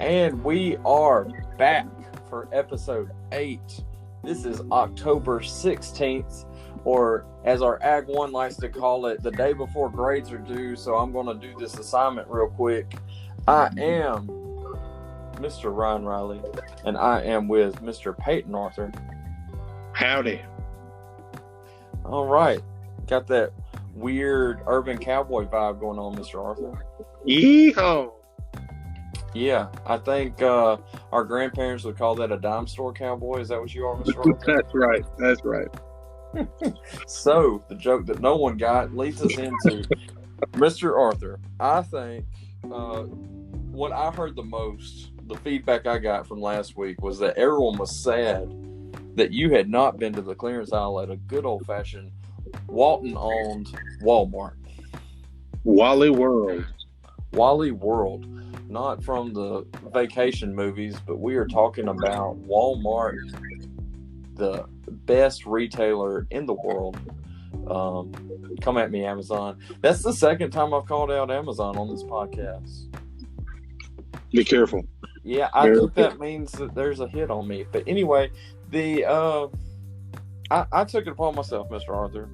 And we are back for episode 8. This is October 16th, or as our Ag 1 likes to call it, the day before grades are due. So I'm going to do this assignment real quick. I am Mr. Ryan Riley, and I am with Mr. Peyton Arthur. Howdy. All right. Got that weird urban cowboy vibe going on, Mr. Arthur. Yeehaw. Yeah, I think our grandparents would call that a dime store cowboy. Is that what you are, Mr. Arthur? That's right. So, the joke that no one got leads us into Mr. Arthur. I think what I heard the most, the feedback I got from last week, was that everyone was sad that you had not been to the clearance aisle at a good old-fashioned Walton-owned Walmart. Wally World. Wally World. Not from the vacation movies, but we are talking about Walmart, the best retailer in the world. Come at me, Amazon. That's the second time I've called out Amazon on this podcast. Be careful. Yeah, I think that means that there's a hit on me. But anyway, I took it upon myself, Mr. Arthur.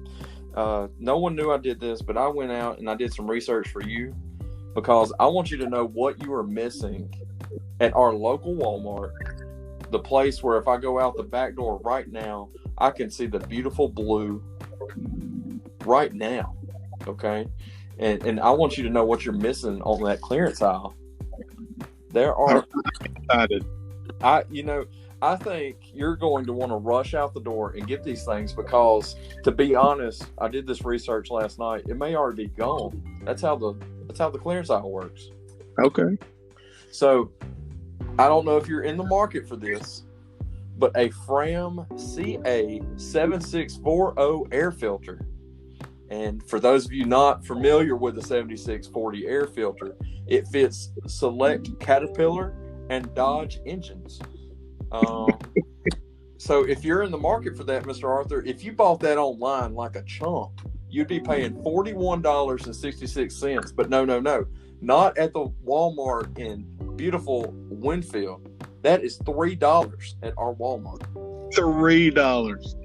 No one knew I did this, but I went out and I did some research for you, because I want you to know what you are missing at our local Walmart, the place where if I go out the back door right now, I can see the beautiful blue right now, okay? And I want you to know what you're missing on that clearance aisle. There are... I think you're going to want to rush out the door and get these things because, to be honest, I did this research last night. It may already be gone. That's how the clearance aisle works. Okay. So, I don't know if you're in the market for this, but a Fram CA7640 air filter. And for those of you not familiar with the 7640 air filter, it fits select Caterpillar and Dodge engines. So if you're in the market for that, Mr. Arthur, if you bought that online like a chump, you'd be paying $41.66. But no, not at the Walmart in beautiful Winfield. That is $3 at our Walmart. $3.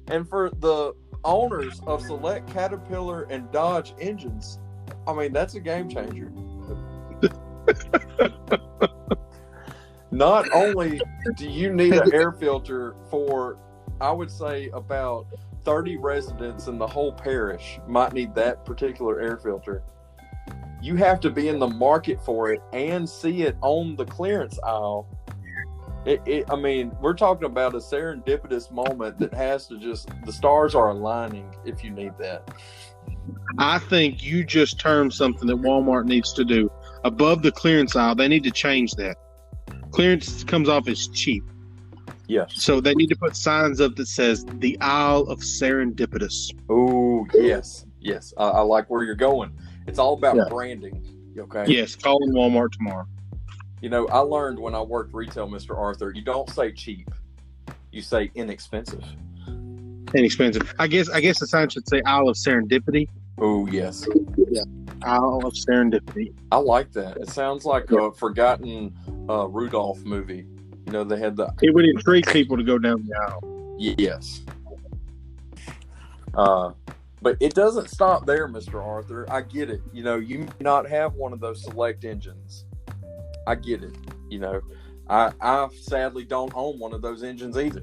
And for the owners of select Caterpillar and Dodge engines, I mean, that's a game changer. Not only do you need an air filter for, I would say, about 30 residents in the whole parish might need that particular air filter. You have to be in the market for it and see it on the clearance aisle. I mean, we're talking about a serendipitous moment that has to just, the stars are aligning if you need that. I think you just termed something that Walmart needs to do. Above the clearance aisle, they need to change that. Clearance comes off as cheap. Yes. So they need to put signs up that says the Isle of Serendipitous. Oh, yes. I like where you're going. It's all about branding. Okay. Yes. Call in Walmart tomorrow. You know, I learned when I worked retail, Mr. Arthur, you don't say cheap. You say inexpensive. Inexpensive. I guess the sign should say Isle of Serendipity. Oh, yes. Yeah. Isle of Serendipity. I like that. It sounds like a forgotten Rudolph movie. You know, they had It would intrigue people to go down the aisle. Yes. But it doesn't stop there, Mr. Arthur. I get it. You know, you may not have one of those select engines. I get it. You know, I sadly don't own one of those engines either.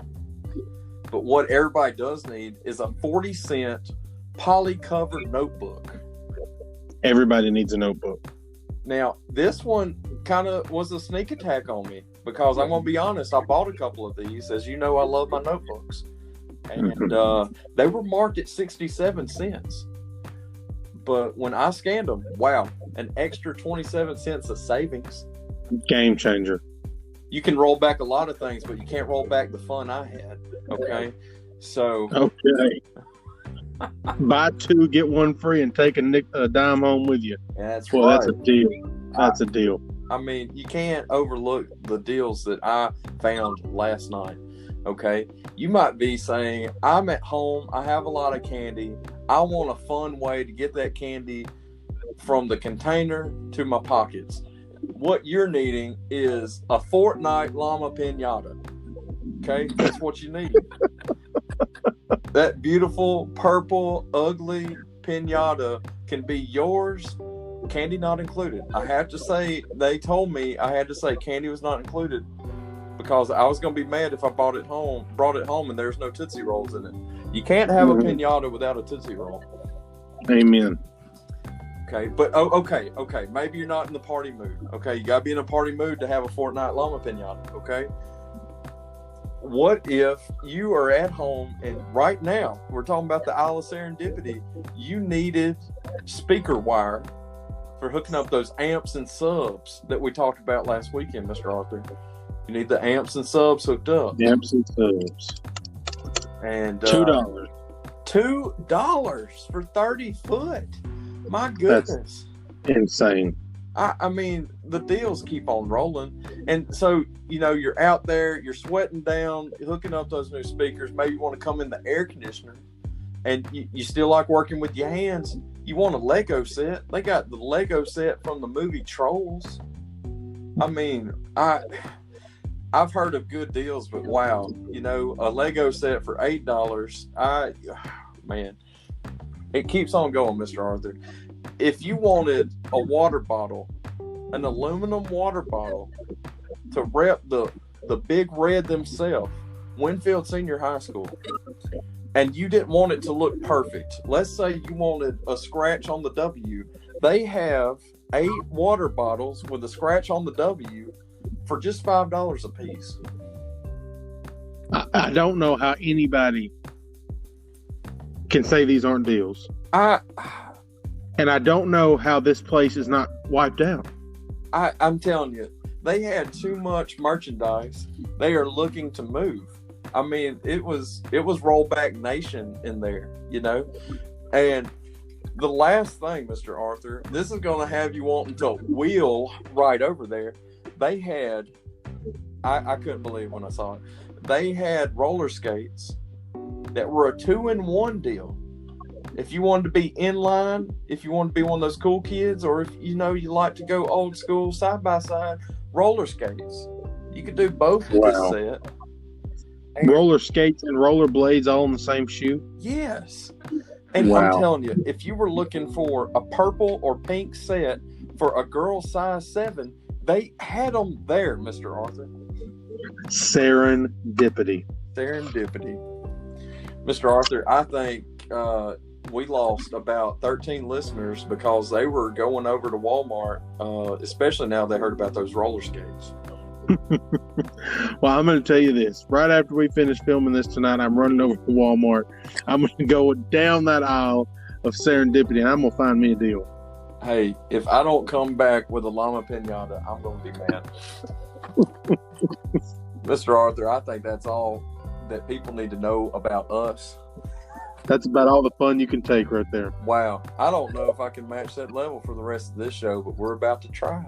But what everybody does need is a 40-cent poly-covered notebook. Everybody needs a notebook. Now, this one kind of was a sneak attack on me because I'm going to be honest, I bought a couple of these. As you know, I love my notebooks. And they were marked at 67 cents. But when I scanned them, wow, an extra 27 cents of savings. Game changer. You can roll back a lot of things, but you can't roll back the fun I had. Okay? So. Okay. Buy 2, get 1 free, and take a dime home with you. That's right. That's a deal. That's a deal. I mean, you can't overlook the deals that I found last night. Okay? You might be saying, I'm at home, I have a lot of candy, I want a fun way to get that candy from the container to my pockets. what you're needing is a Fortnite llama pinata. Okay, that's what you need. That beautiful purple ugly pinata can be yours, candy not included. I have to say, they told me I had to say candy was not included because I was going to be mad if I brought it home, and there's no Tootsie Rolls in it. You can't have a pinata without a Tootsie Roll. Amen. Okay, but okay. Maybe you're not in the party mood. Okay, you gotta be in a party mood to have a Fortnite llama pinata. Okay. What if you are at home and right now we're talking about the Isle of Serendipity? You needed speaker wire for hooking up those amps and subs that we talked about last weekend, Mr. Arthur. You need the amps and subs hooked up. Amps and subs. And $2. $2 for 30 foot. My goodness. That's insane. I mean, the deals keep on rolling. And so, you're out there, you're sweating down, hooking up those new speakers. Maybe you want to come in the air conditioner and you still like working with your hands. You want a Lego set. They got the Lego set from the movie Trolls. I mean, I've heard of good deals, but wow, a Lego set for $8. Man, it keeps on going, Mr. Arthur. If you wanted a water bottle, an aluminum water bottle to rep the big red themselves, Winfield Senior High School, and you didn't want it to look perfect, let's say you wanted a scratch on the W, they have 8 water bottles with a scratch on the W for just $5 a piece. I don't know how anybody can say these aren't deals. And I don't know how this place is not wiped out. I'm telling you, they had too much merchandise. They are looking to move. I mean, it was Rollback Nation in there, And the last thing, Mr. Arthur, this is going to have you wanting to wheel right over there. They had, I couldn't believe when I saw it. They had roller skates that were a 2-in-1 deal. If you wanted to be inline, if you wanted to be one of those cool kids, or if you like to go old school side by side, roller skates. You could do both with this set. Roller skates and roller blades all in the same shoe? Yes. And I'm telling you, if you were looking for a purple or pink set for a girl size 7, they had them there, Mr. Arthur. Serendipity. Mr. Arthur, I think we lost about 13 listeners because they were going over to Walmart, especially now they heard about those roller skates. Well, I'm going to tell you this. Right after we finish filming this tonight, I'm running over to Walmart. I'm going to go down that aisle of Serendipity, and I'm going to find me a deal. Hey, if I don't come back with a llama pinata, I'm going to be mad. Mr. Arthur, I think that's all that people need to know about us. That's about all the fun you can take right there. Wow. I don't know if I can match that level for the rest of this show, but we're about to try.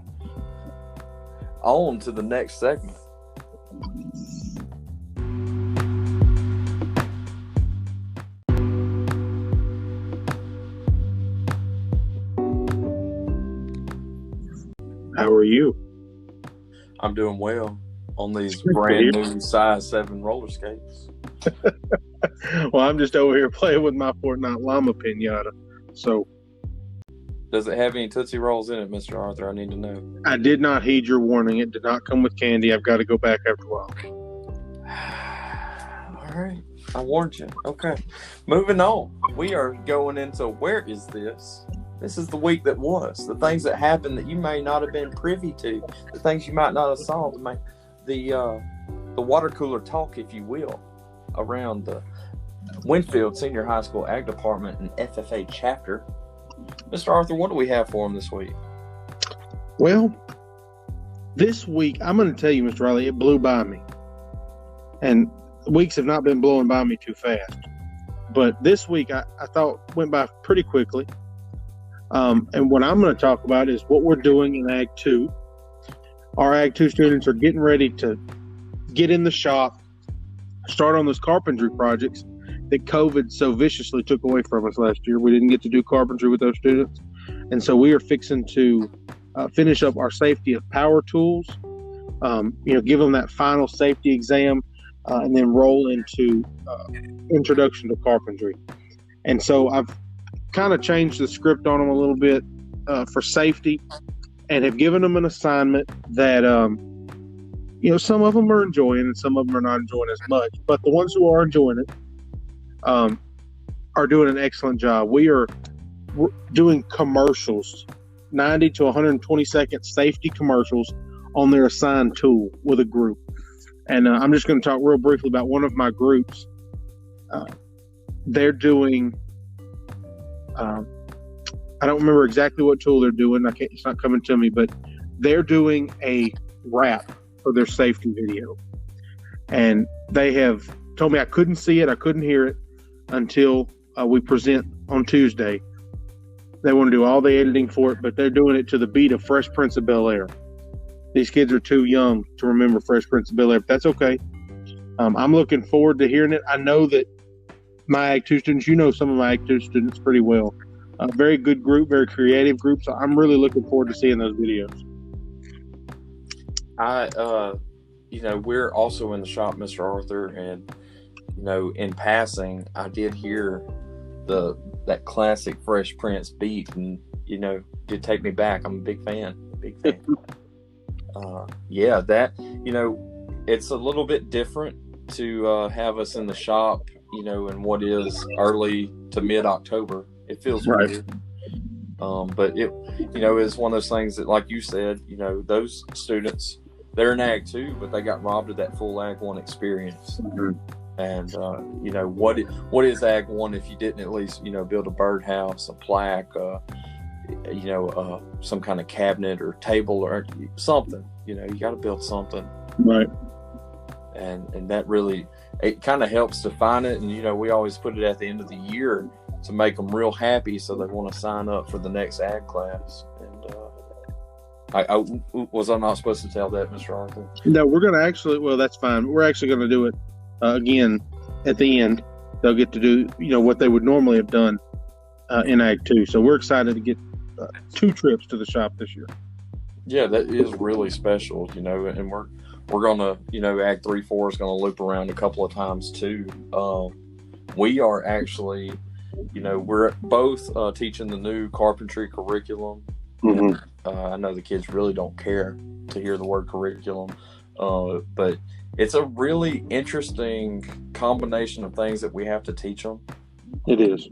On to the next segment. How are you? I'm doing well on these brand new size 7 roller skates. Well, I'm just over here playing with my Fortnite llama pinata. So, does it have any Tootsie Rolls in it, Mr. Arthur? I need to know. I did not heed your warning. It did not come with candy. I've got to go back after a while. All right. I warned you. Okay. Moving on. We are going into Where Is This? This is the week that was. The things that happened that you may not have been privy to. The things you might not have saw. The water cooler talk, if you will, around the Winfield Senior High School Ag Department and FFA chapter. Mr. Arthur, what do we have for him this week? Well, this week, I'm going to tell you, Mr. Riley, it blew by me. And weeks have not been blowing by me too fast. But this week, I thought went by pretty quickly. And what I'm going to talk about is what we're doing in Ag 2. Our Ag 2 students are getting ready to get in the shop, start on those carpentry projects that COVID so viciously took away from us last year. We didn't get to do carpentry with those students. And so we are fixing to finish up our safety of power tools, give them that final safety exam, and then roll into introduction to carpentry. And so I've kind of changed the script on them a little bit for safety, and have given them an assignment that some of them are enjoying and some of them are not enjoying as much. But the ones who are enjoying it are doing an excellent job. We're doing commercials, 90 to 120 second safety commercials on their assigned tool with a group. And I'm just going to talk real briefly about one of my groups. They're doing, I don't remember exactly what tool they're doing. It's not coming to me, but they're doing a rap for their safety video. And they have told me I couldn't see it, I couldn't hear it until we present on Tuesday. They want to do all the editing for it, but they're doing it to the beat of Fresh Prince of Bel-Air. These kids are too young to remember Fresh Prince of Bel-Air, but that's okay. I'm looking forward to hearing it. I know that my Ag 2 students, some of my Ag 2 students pretty well. Very good group, very creative group, so I'm really looking forward to seeing those videos. We're also in the shop, Mr. Arthur, and, in passing, I did hear that classic Fresh Prince beat, and, did take me back. I'm a big fan. It's a little bit different to have us in the shop, in what is early to mid-October. It feels right. Weird. But it, is one of those things that, like you said, those students, they're in Ag 2, but they got robbed of that full Ag 1 experience. Mm-hmm. And, what is Ag 1 if you didn't at least, build a birdhouse, a plaque, some kind of cabinet or table or something, you got to build something. Right. And that really, it kind of helps define it. And, we always put it at the end of the year to make them real happy, so they want to sign up for the next Ag class. And was I not supposed to tell that, Mr. Arthur? No, we're going to actually, well, that's fine. We're actually going to do it again at the end. They'll get to do, what they would normally have done in Ag 2. So we're excited to get 2 trips to the shop this year. Yeah, that is really special, and we're going to, Ag 3-4 is going to loop around a couple of times too. We are actually, we're both teaching the new carpentry curriculum. Mm-hmm. I know the kids really don't care to hear the word curriculum, but it's a really interesting combination of things that we have to teach them. It is.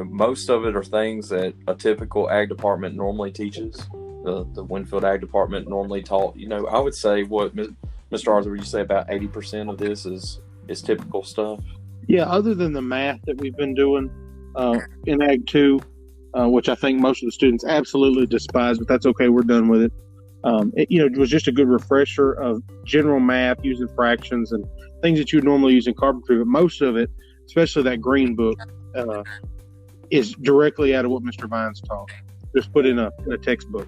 Most of it are things that a typical Ag department normally teaches. The Winfield Ag department normally taught. I would say, what, Mr. Arthur, would you say about 80% of this is typical stuff? Yeah, other than the math that we've been doing in Ag 2, which I think most of the students absolutely despise, but that's okay. We're done with it. It was just a good refresher of general math, using fractions and things that you would normally use in carpentry. But most of it, especially that green book, is directly out of what Mr. Vines taught. Just put in a textbook.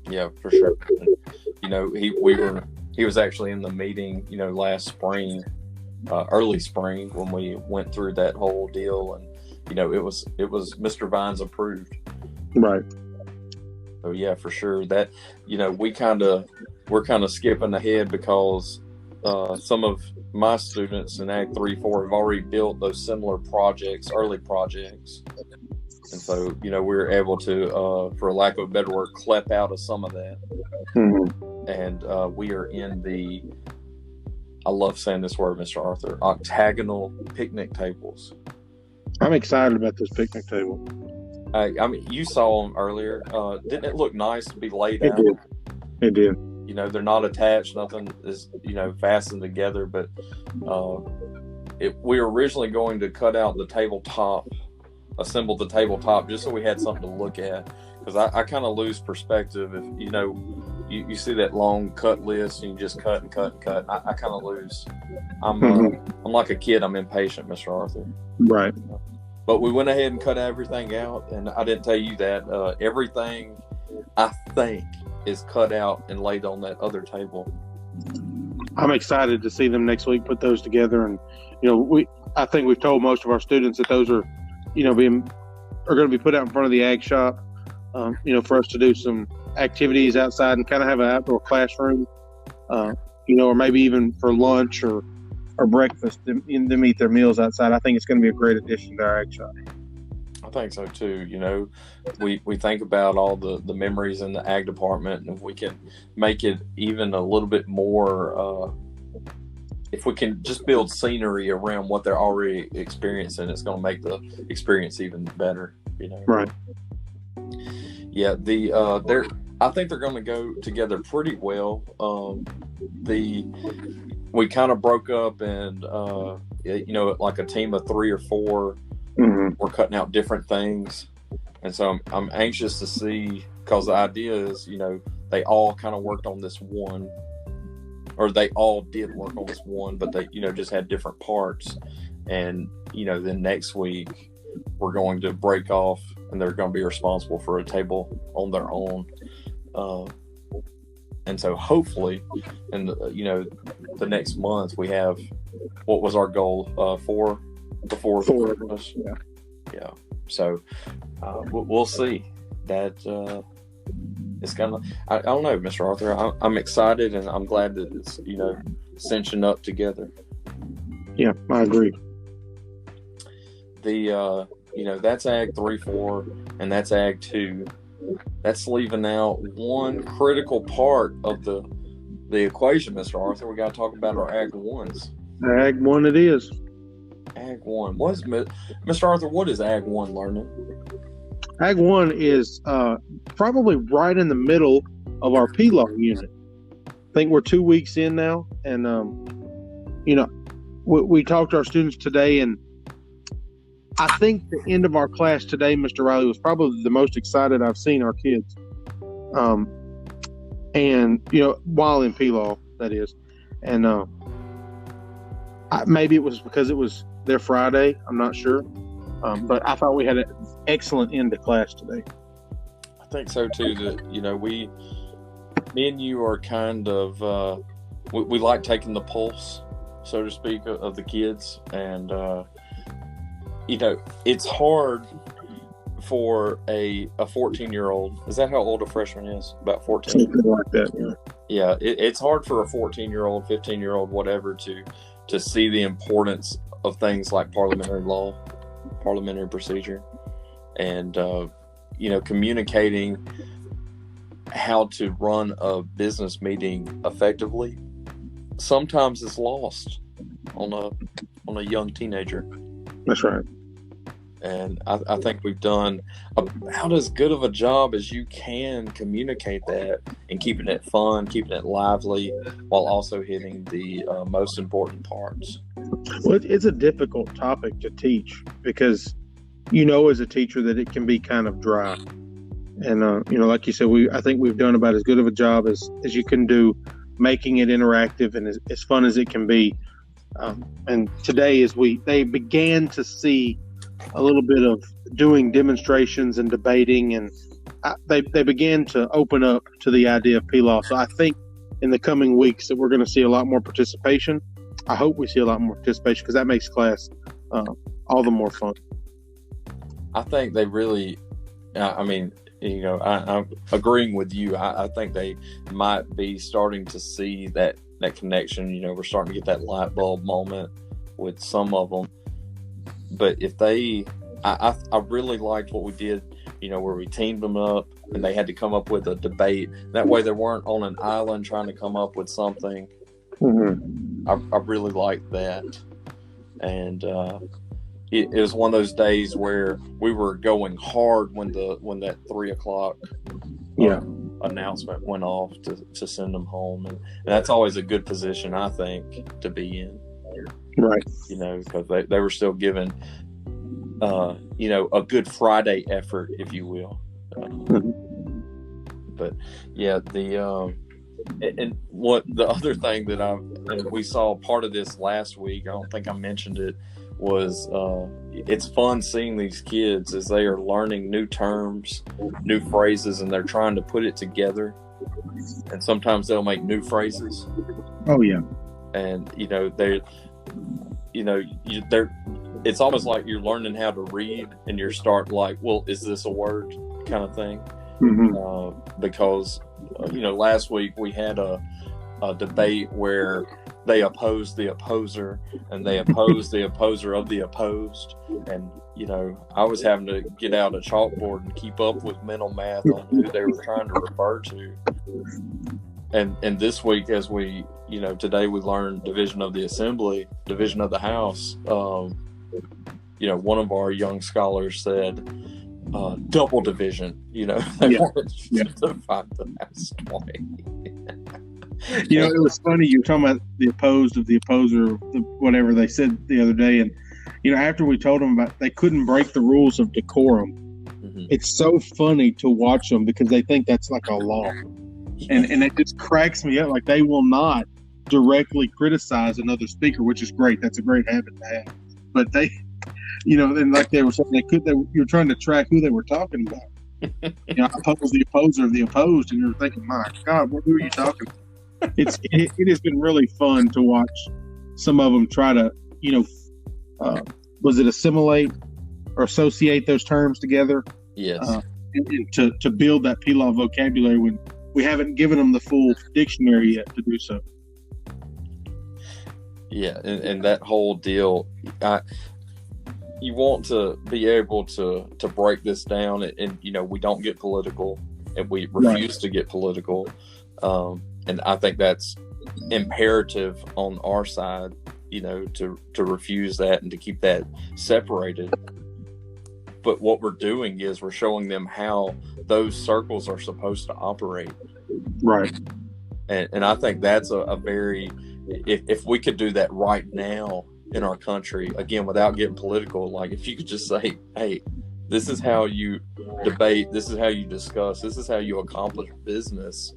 Yeah, for sure. He was actually in the meeting, last spring, early spring, when we went through that whole deal, and it was Mr. Vines approved. Right. So yeah, for sure. That we're kind of skipping ahead because some of my students in Ag 3-4 have already built those similar projects, early projects. And so, we're able to, for lack of a better word, clep out of some of that. Mm-hmm. And we are in the, I love saying this word, Mr. Arthur, octagonal picnic tables. I'm excited about this picnic table. I mean, you saw them earlier. Didn't it look nice to be laid out? It did. They're not attached. Nothing is, fastened together. But we were originally going to cut out the tabletop, assemble the tabletop, just so we had something to look at. Because I kind of lose perspective if, you see that long cut list and you just cut and cut and cut. I kind of lose. I'm like a kid. I'm impatient, Mr. Arthur. Right. But we went ahead and cut everything out, and I didn't tell you that everything, I think, is cut out and laid on that other table. I'm excited to see them next week put those together, and I think we've told most of our students that those are, are going to be put out in front of the Ag shop for us to do some activities outside and kind of have an outdoor classroom, or maybe even for lunch or breakfast, them eat their meals outside. I think it's going to be a great addition to our ag shop. I think so too. We think about all the memories in the ag department, and if we can make it even a little bit more, if we can just build scenery around what they're already experiencing, it's going to make the experience even better. Right. Yeah. I think they're going to go together pretty well. We kind of broke up, and like a team of 3 or 4. Mm-hmm. We're cutting out different things, and so I'm anxious to see, because the idea is, they all kind of worked on this one, or they all did work on this one, but they just had different parts, and then next week we're going to break off, and they're going to be responsible for a table on their own, and so hopefully in the next month we have, what was our goal, 4 before 4 of us. Yeah. So we'll see. That it's gonna. I don't know, Mr. Arthur. I'm excited, and I'm glad that it's cinching up together. Yeah, I agree. That's Ag 3-4, and that's Ag 2. That's leaving out one critical part of the equation, Mr. Arthur. We got to talk about our Ag 1s. Ag 1 it is. Ag 1. Mr. Arthur, what is Ag 1 learning? Ag 1 is probably right in the middle of our PLAW unit. I think we're 2 weeks in now, and we talked to our students today, and I think the end of our class today, Mr. Riley, was probably the most excited I've seen our kids. And while in PLAW, that is, and maybe it was because it was their Friday. I'm not sure. But I thought we had an excellent end to class today. I think so too. That me and you are kind of we like taking the pulse, so to speak, of the kids, and it's hard for a 14-year-old. Is that how old a freshman is? About 14. Something like that. Yeah. It's hard for a 14-year-old, 15-year-old, whatever, to see the importance of things like parliamentary law, parliamentary procedure, and communicating how to run a business meeting effectively. Sometimes it's lost on a young teenager. That's right. And I think we've done about as good of a job as you can communicate that and keeping it fun, keeping it lively, while also hitting the most important parts. Well, it's a difficult topic to teach because, as a teacher, that it can be kind of dry. And, like you said, I think we've done about as good of a job as you can do, making it interactive and as fun as it can be. And today, they began to see a little bit of doing demonstrations and debating, and they began to open up to the idea of PLAW. So I think in the coming weeks that we're going to see a lot more participation. I hope we see a lot more participation because that makes class all the more fun. I think they really, I'm agreeing with you. I think they might be starting to see that connection. We're starting to get that light bulb moment with some of them. But if I really liked what we did, where we teamed them up and they had to come up with a debate. That way they weren't on an island trying to come up with something. Mm-hmm. I really liked that. And it was one of those days where we were going hard when that 3:00 announcement went off to send them home. And that's always a good position, I think, to be in. Right. Because they were still giving, a good Friday effort, if you will. But yeah, and what the other thing that we saw part of this last week, I don't think I mentioned it, was it's fun seeing these kids as they are learning new terms, new phrases, and they're trying to put it together. And sometimes they'll make new phrases. Oh yeah. And it's almost like you're learning how to read, and you start like, well, is this a word kind of thing? because last week we had a debate where they opposed the opposer and they opposed the opposer of the opposed, and I was having to get out a chalkboard and keep up with mental math on who they were trying to refer to. And this week, as we today we learned division of the assembly, division of the house. One of our young scholars said double division. They wanted to find the house twice. It was funny. You were talking about the opposed of the opposer, whatever they said the other day. And, after we told them about they couldn't break the rules of decorum, it's so funny to watch them because they think that's like a law. And it just cracks me up. Like, they will not directly criticize another speaker, which is great. That's a great habit to have. But they, and like they were saying, you're trying to track who they were talking about. Oppose the opposer of the opposed, and you're thinking, my God, who are you talking about? It has been really fun to watch some of them try to, was it assimilate or associate those terms together? Yes. And to build that P-Law vocabulary when we haven't given them the full dictionary yet to do so. Yeah, and that whole deal, you want to be able to break this down, and we don't get political, and we refuse to get political. And I think that's imperative on our side, to refuse that and to keep that separated. But what we're doing is we're showing them how those circles are supposed to operate. Right. And I think that's a very, if we could do that right now in our country, again, without getting political, like if you could just say, hey, this is how you debate, this is how you discuss, this is how you accomplish business.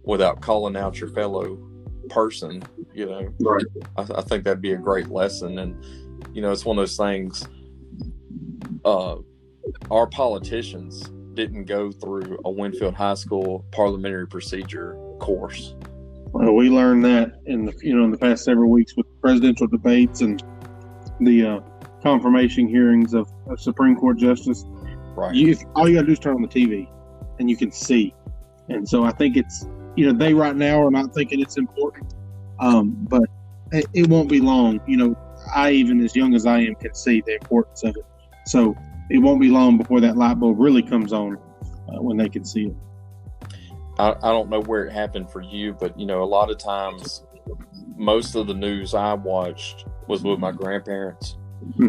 Without calling out your fellow person, Right. I think that'd be a great lesson. And, it's one of those things, our politicians didn't go through a Winfield High School parliamentary procedure course. Well, we learned that in the past several weeks with presidential debates and the confirmation hearings of Supreme Court justice. Right. All you got to do is turn on the TV, and you can see. And so I think it's, they right now are not thinking it's important, but it won't be long. I, even as young as I am, can see the importance of it. So it won't be long before that light bulb really comes on when they can see it. I don't know where it happened for you, but, a lot of times, most of the news I watched was with my grandparents. They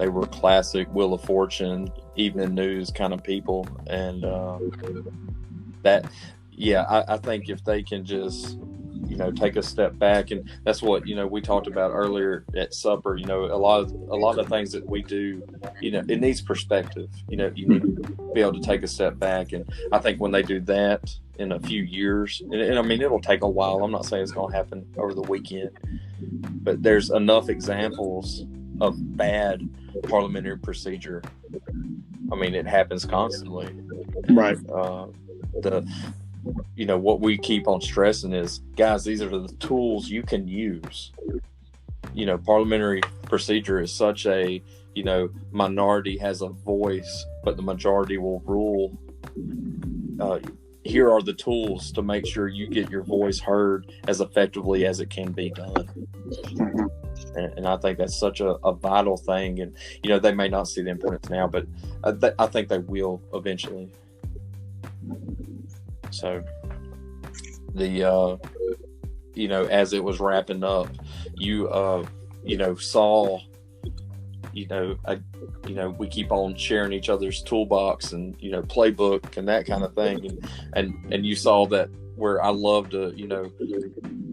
were classic Wheel of Fortune, evening news kind of people. And I think if they can just, take a step back, and that's what, we talked about earlier at supper, a lot of things that we do, it needs perspective. You need to be able to take a step back. And I think when they do that in a few years, and I mean, it'll take a while. I'm not saying it's going to happen over the weekend, but there's enough examples of bad parliamentary procedure. I mean, it happens constantly. Right. What we keep on stressing is, guys, these are the tools you can use. Parliamentary procedure is such a, minority has a voice, but the majority will rule. Here are the tools to make sure you get your voice heard as effectively as it can be done. And I think that's such a vital thing. And, they may not see the importance now, but I think they will eventually. So as it was wrapping up, you saw, we keep on sharing each other's toolbox and, playbook and that kind of thing. And you saw that where I love to,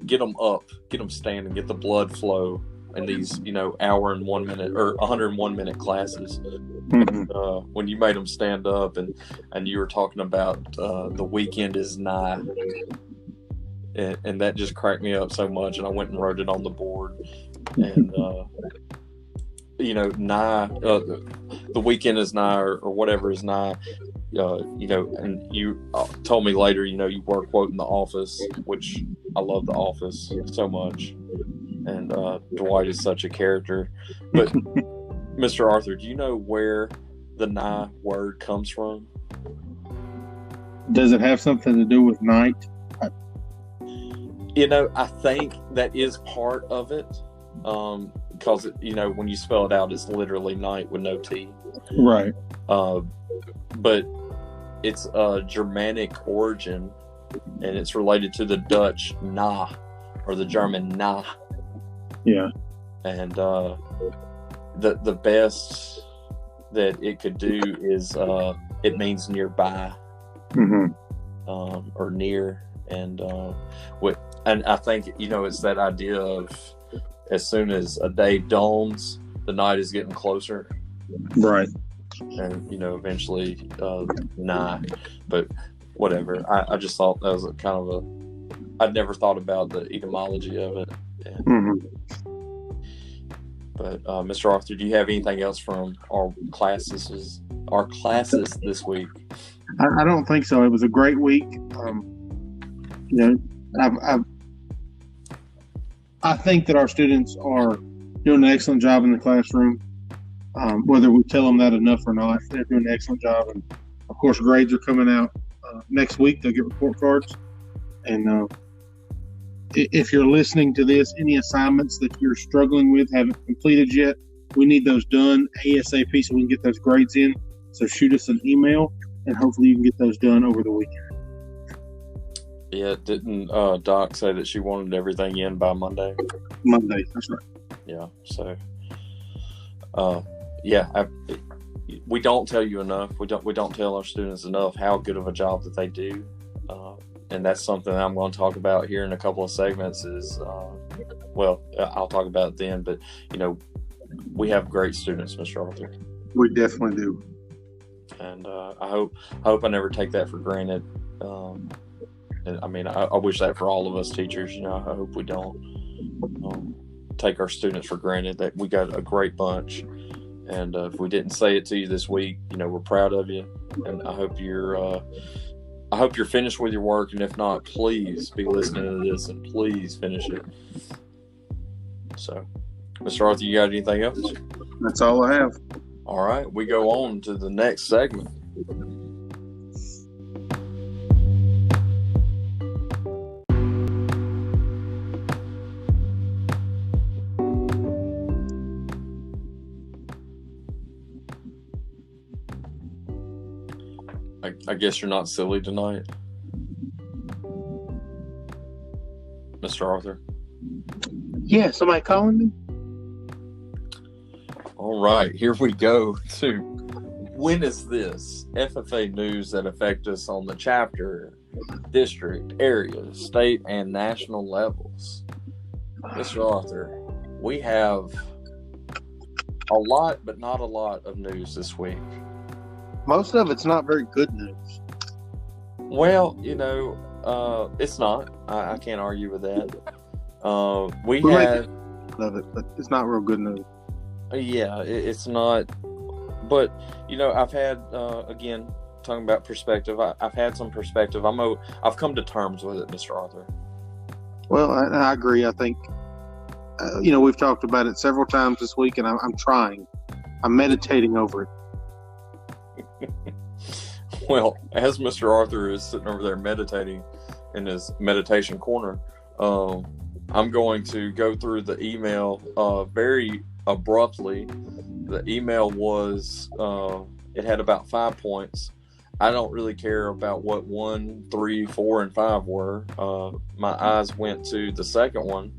get them up, get them standing, get the blood flow in these, hour and 1 minute or 101 minute classes. When you made them stand up and you were talking about the weekend is nigh, and that just cracked me up so much, and I went and wrote it on the board. And nigh, the weekend is nigh, or whatever is nigh. And you told me later, you were quoting The Office, which I love The Office so much, and Dwight is such a character. But Mr. Arthur, do you know where the Nye word comes from? Does it have something to do with night? I think that is part of it. Because, when you spell it out, it's literally night with no T. Right. But it's a Germanic origin, and it's related to the Dutch na, or the German na. Yeah. And the best that it could do is it means nearby, or near, and I think it's that idea of as soon as a day dawns, the night is getting closer, right? And eventually night. But whatever. I just thought that was a kind of I'd never thought about the etymology of it. But Mr. Arthur, do you have anything else from our classes this week? I don't think so. It was a great week. I think that our students are doing an excellent job in the classroom. Whether we tell them that enough or not, they're doing an excellent job. And of course, grades are coming out next week. They'll get report cards. And if you're listening to this, any assignments that you're struggling with, haven't completed yet, we need those done ASAP so we can get those grades in. So shoot us an email, and hopefully you can get those done over the weekend. Yeah, didn't Doc say that she wanted everything in by Monday? Monday, that's right. Yeah, so we don't tell you enough. We don't tell our students enough how good of a job that they do, and that's something I'm going to talk about here in a couple of segments. I'll talk about it then. But we have great students, Mr. Arthur. We definitely do, and I hope I never take that for granted. And I wish that for all of us teachers. I hope we don't take our students for granted. That we got a great bunch. And if we didn't say it to you this week, we're proud of you, and I hope you're finished with your work. And if not, please be listening to this, and please finish it. So, Mr. Arthur, you got anything else? That's all I have. All right, we go on to the next segment. I guess you're not silly tonight, Mr. Arthur. Yeah, somebody calling me? All right, here we go to when is this FFA news that affect us on the chapter, district, area, state, and national levels. Mr. Arthur, we have a lot, but not a lot of news this week. Most of it's not very good news. Well, it's not. I can't argue with that. We have of it, but it's not real good news. Yeah, it's not. But I've had again talking about perspective. I've had some perspective. I've come to terms with it, Mr. Arthur. Well, I agree. I think we've talked about it several times this week, and I'm trying. I'm meditating over it. Well, as Mr. Arthur is sitting over there meditating in his meditation corner, I'm going to go through the email very abruptly. The email was, it had about 5 points. I don't really care about what 1, 3, 4, and 5 were. My eyes went to the second one.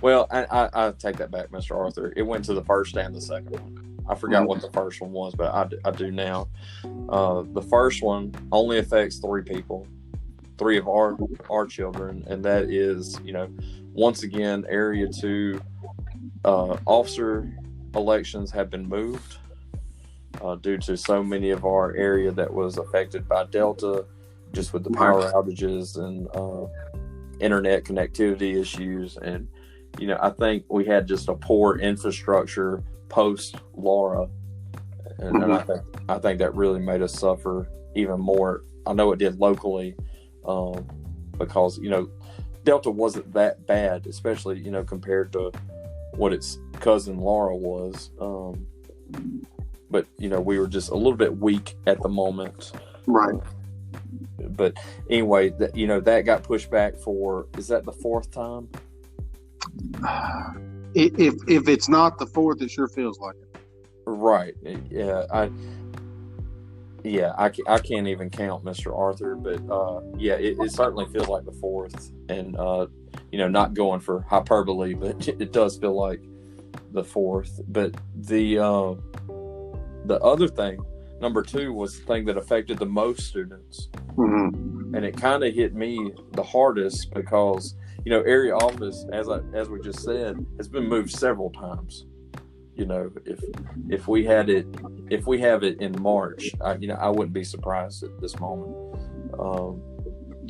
Well, I take that back, Mr. Arthur. It went to the first and the second one. I forgot what the first one was, but I do now. The first one only affects 3 people, 3 of our children, and that is, once again, Area 2 officer elections have been moved due to so many of our area that was affected by Delta, just with the power outages and internet connectivity issues. And, I think we had just a poor infrastructure post Laura, and I think that really made us suffer even more. I know it did locally, because Delta wasn't that bad, especially compared to what its cousin Laura was. but we were just a little bit weak at the moment. Right. But anyway, that got pushed back for, is that the fourth time? If it's not the fourth, it sure feels like it. Right. Yeah. I can't even count, Mr. Arthur, but it certainly feels like the fourth, and not going for hyperbole, but it does feel like the fourth. But the other thing, number 2, was the thing that affected the most students. Mm-hmm. And it kind of hit me the hardest because, area office, as we just said, has been moved several times. If we have it in March, I wouldn't be surprised at this moment,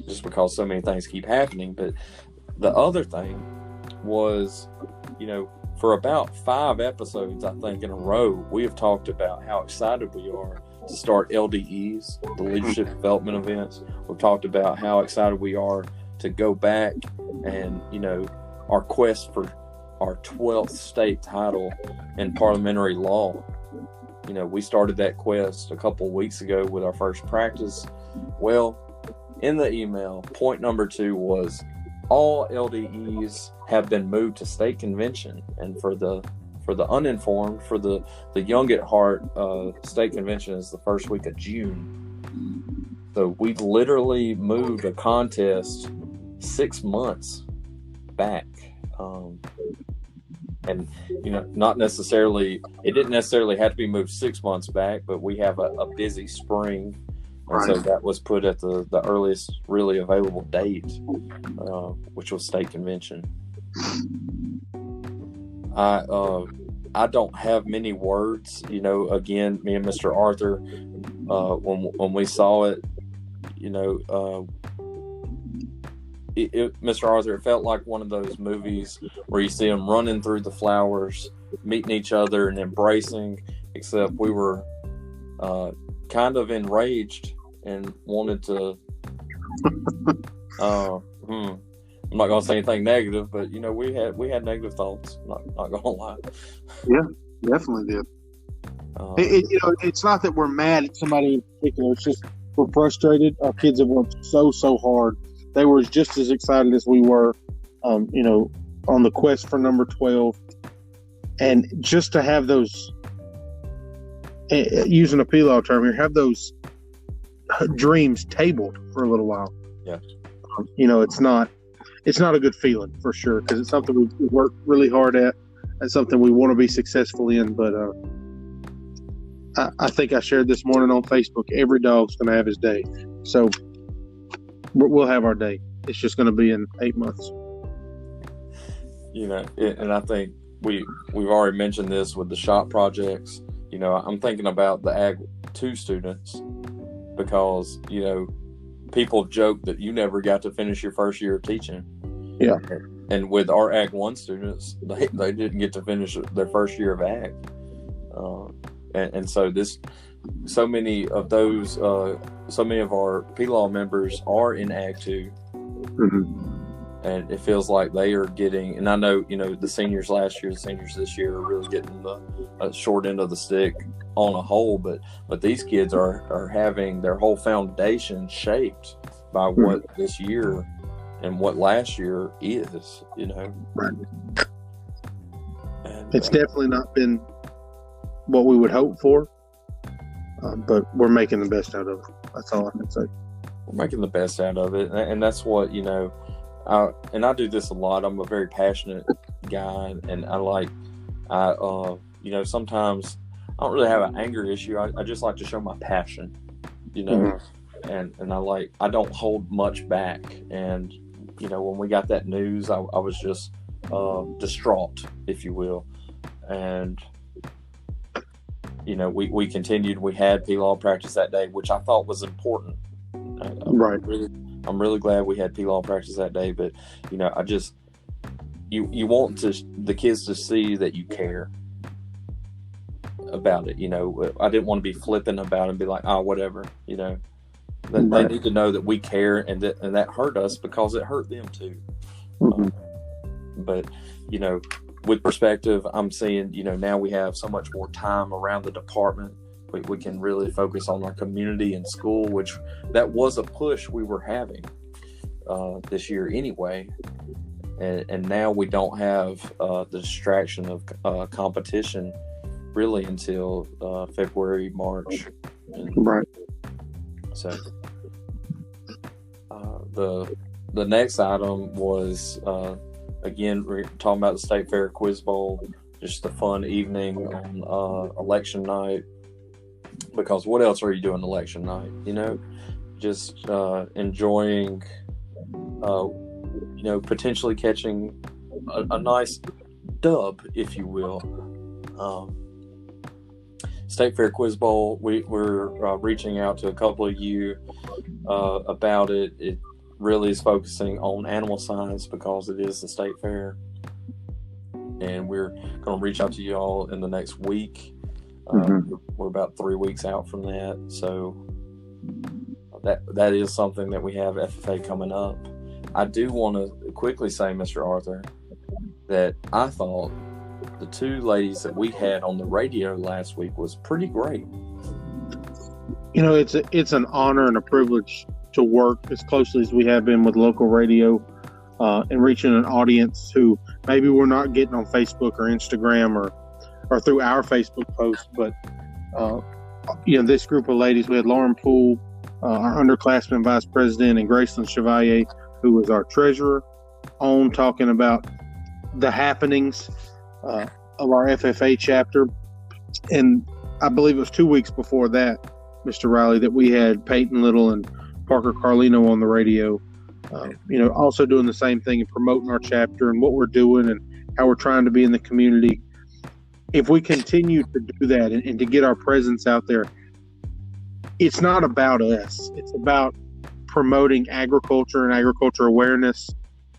just because so many things keep happening. But the other thing was, for about 5 episodes, I think, in a row, we have talked about how excited we are to start LDEs, the Leadership Development Events. We've talked about how excited we are to go back and, our quest for our 12th state title in parliamentary law. We started that quest a couple of weeks ago with our first practice. Well, in the email, point number 2 was all LDEs have been moved to state convention, and for the uninformed, for the young at heart, state convention is the first week of June. So we literally moved a contest 6 months back. And not necessarily, it didn't necessarily have to be moved 6 months back, but we have a busy spring, and so that was put at the earliest really available date, which was state convention. I don't have many words. Again, me and Mr. Arthur, when we saw it, Mr. Arthur, it felt like one of those movies where you see them running through the flowers, meeting each other and embracing, except we were kind of enraged and wanted to I'm not going to say anything negative, but we had negative thoughts, not going to lie. Yeah, definitely did. It's not that we're mad at somebody in particular, it's just we're frustrated. Our kids have worked so hard. They were just as excited as we were, on the quest for number 12. And just to have those, using a P-Law term here, have those dreams tabled for a little while. Yeah. It's not a good feeling for sure, because it's something we work really hard at and something we want to be successful in. But I think I shared this morning on Facebook, every dog's going to have his day. So we'll have our day. It's just going to be in 8 months. And I think we've already mentioned this with the shop projects. I'm thinking about the Ag 2 students because, people joke that you never got to finish your first year of teaching. Yeah. And with our Ag 1 students, they didn't get to finish their first year of Ag. And so so many of our P-Law members are in Ag 2. Mm-hmm. And it feels like they are getting, and I know, the seniors last year, the seniors this year are really getting the short end of the stick on a whole, but these kids are having their whole foundation shaped by what this year and what last year is, Right. And, it's definitely not been what we would hope for, but we're making the best out of it. That's all I can say. We're making the best out of it, and that's what, I do this a lot. I'm a very passionate guy, and sometimes I don't really have an anger issue. I just like to show my passion, Mm-hmm. and I don't hold much back. And, when we got that news, I was just distraught, if you will. And, we continued. We had P-Law practice that day, which I thought was important. Right. I'm really glad we had P-Law practice that day, but I just you want the kids to see that you care about it. I didn't want to be flippant about it and be like, oh, whatever. They need to know that we care, and that hurt us because it hurt them too. Mm-hmm. But with perspective, I'm seeing, now we have so much more time around the department. We can really focus on our community and school, which that was a push we were having this year anyway. And now we don't have the distraction of competition really until February, March. Right. So the next item was, again, we're talking about the State Fair Quiz Bowl, just a fun evening on election night. Because what else are you doing election night? Just enjoying, potentially catching a nice dub, if you will. State Fair Quiz Bowl, we're reaching out to a couple of you about it. It really is focusing on animal science because it is the State Fair. And we're going to reach out to you all in the next week. We're about 3 weeks out from that, so that is something that we have FFA coming up. I do want to quickly say, Mr. Arthur, that I thought the two ladies that we had on the radio last week was pretty great. It's an honor and a privilege to work as closely as we have been with local radio and reaching an audience who maybe we're not getting on Facebook or Instagram or through our Facebook posts, but this group of ladies, we had Lauren Poole, our underclassman vice president, and Graceland Chevalier, who was our treasurer, on talking about the happenings of our FFA chapter. And I believe it was 2 weeks before that, Mr. Riley, that we had Peyton Little and Parker Carlino on the radio, also doing the same thing and promoting our chapter and what we're doing and how we're trying to be in the community. If we continue to do that and to get our presence out there, it's not about us. It's about promoting agriculture and agriculture awareness.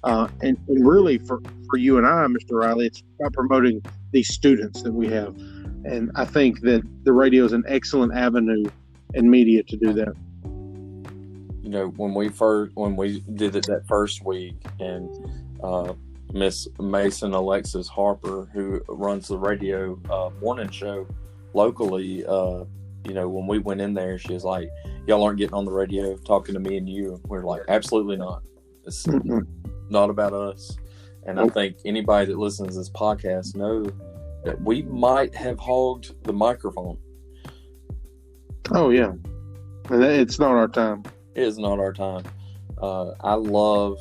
And really for you and I, Mr. Riley, it's about promoting these students that we have. And I think that the radio is an excellent avenue and media to do that. When we did it that first week, and Miss Mason Alexis Harper, who runs the radio morning show locally, when we went in there, she was like, "Y'all aren't getting on the radio talking to me and you." We're like, "Absolutely not. It's not about us." And I think anybody that listens to this podcast know that we might have hogged the microphone. Oh yeah, and it's not our time. It is not our time. I love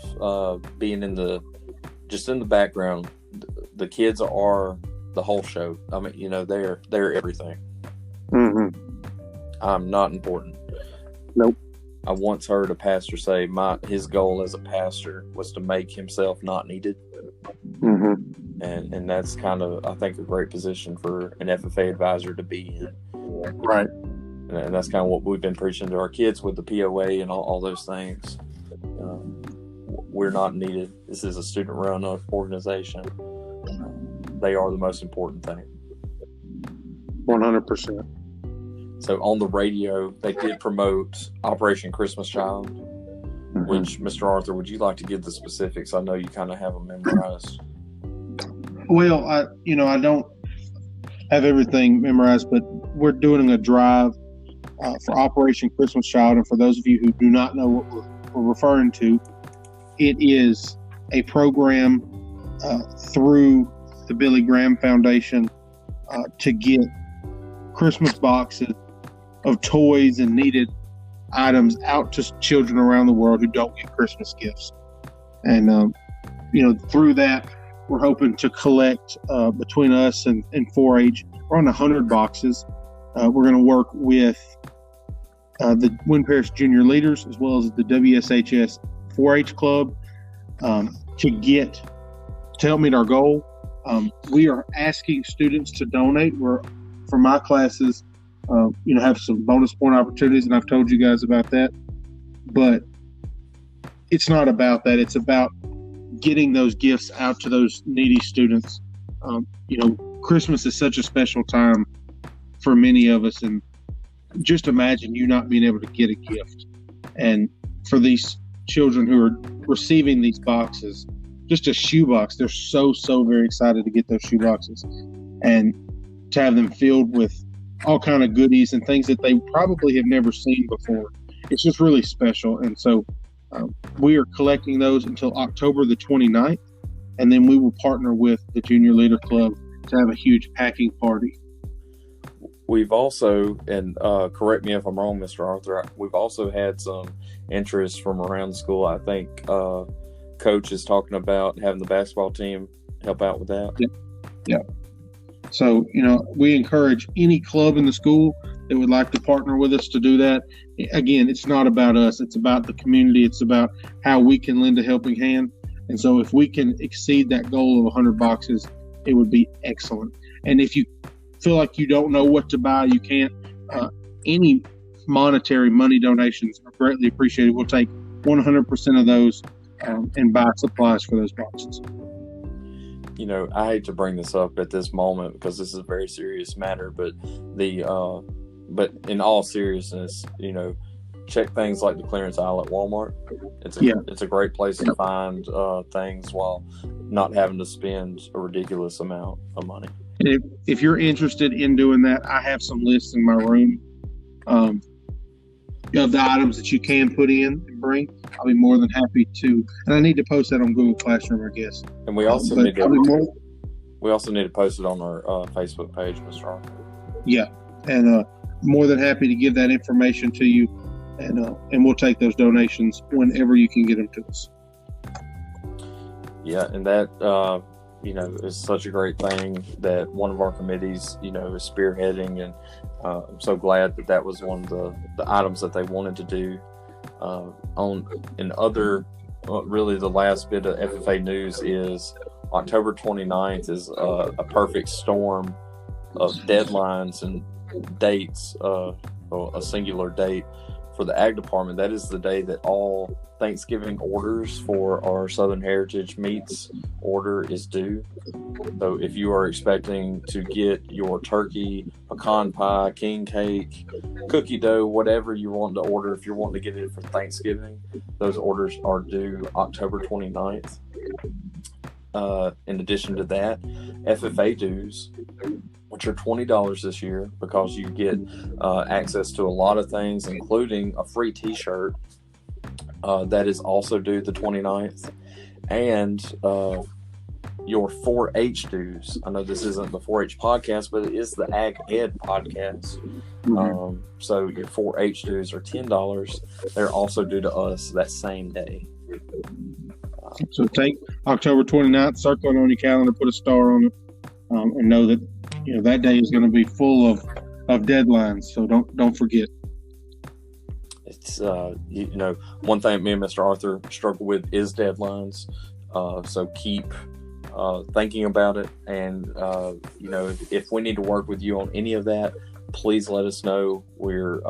being in the background. The kids are the whole show. I mean, they're everything. I'm not important. Nope. I once heard a pastor say his goal as a pastor was to make himself not needed. And that's kind of, I think, a great position for an FFA advisor to be in. Right. And that's kind of what we've been preaching to our kids with the POA and all those things. We're not needed. This is a student-run organization. They are the most important thing. 100%. So on the radio, they did promote Operation Christmas Child, which, Mr. Arthur, would you like to give the specifics? I know you kind of have them memorized. Well, I don't have everything memorized, but we're doing a drive for Operation Christmas Child. And for those of you who do not know what we're referring to, it is a program through the Billy Graham Foundation to get Christmas boxes of toys and needed items out to children around the world who don't get Christmas gifts. And, through that, we're hoping to collect between us and 4-H around 100 boxes. We're going to work with the Wynn Parish Junior Leaders as well as the WSHS 4-H Club to help meet our goal. We are asking students to donate. For my classes, have some bonus point opportunities, and I've told you guys about that. But it's not about that. It's about getting those gifts out to those needy students. Christmas is such a special time for many of us, and just imagine you not being able to get a gift. And for these children who are receiving these boxes, just a shoebox. They're so very excited to get those shoeboxes and to have them filled with all kind of goodies and things that they probably have never seen before. It's just really special. And so we are collecting those until October the 29th, and then we will partner with the Junior Leader Club to have a huge packing party. We've also, and correct me if I'm wrong, Mr. Arthur, we've also had some interest from around the school. I think Coach is talking about having the basketball team help out with that. Yeah. So, we encourage any club in the school that would like to partner with us to do that. Again, it's not about us. It's about the community. It's about how we can lend a helping hand. And so if we can exceed that goal of 100 boxes, it would be excellent. And if you feel like you don't know what to buy, you can't, any monetary money donations are greatly appreciated. We'll take 100% of those and buy supplies for those boxes. I hate to bring this up at this moment because this is a very serious matter, but but in all seriousness, check things like the clearance aisle at Walmart. It's a great place to find things while not having to spend a ridiculous amount of money. If you're interested in doing that, I have some lists in my room of the items that you can put in and bring. I'll be more than happy to, and I need to post that on Google Classroom, I guess. And we also need to post it on our Facebook page, Mr. Arthur. Yeah, and more than happy to give that information to you, and we'll take those donations whenever you can get them to us. Yeah, and that is such a great thing that one of our committees, is spearheading, and I'm so glad that was one of the items that they wanted to do. Really the last bit of FFA news is October 29th is a perfect storm of deadlines and dates, a singular date for the Ag Department. That is the day that all Thanksgiving orders for our Southern Heritage Meats order is due. So if you are expecting to get your turkey, pecan pie, king cake, cookie dough, whatever you want to order, if you're wanting to get it for Thanksgiving, those orders are due October 29th. In addition to that, FFA dues, which are $20 this year because you get access to a lot of things, including a free t-shirt that is also due the 29th, and your 4-H dues. I know this isn't the 4-H podcast, but it is the Ag Ed podcast. So your 4-H dues are $10. They're also due to us that same day. So take October 29th, circle it on your calendar, put a star on it, and know that that day is going to be full of deadlines. So don't forget. It's one thing me and Mr. Arthur struggle with is deadlines. So keep thinking about it, and if we need to work with you on any of that, please let us know. We're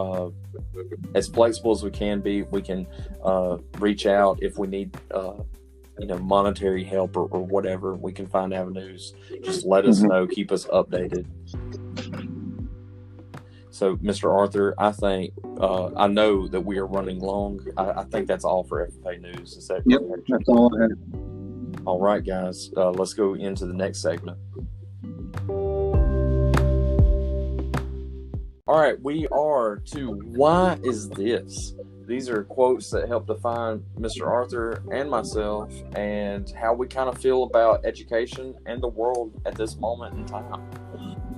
as flexible as we can be. We can reach out if we need monetary help or whatever. We can find avenues. Just let us know. Keep us updated. So, Mr. Arthur, I think I know that we are running long. I think that's all for FFA News. Is that correct? Yep, that's all I had. All right, guys. Let's go into the next segment. All right, we are to Why Is This? These are quotes that help define Mr. Arthur and myself and how we kind of feel about education and the world at this moment in time.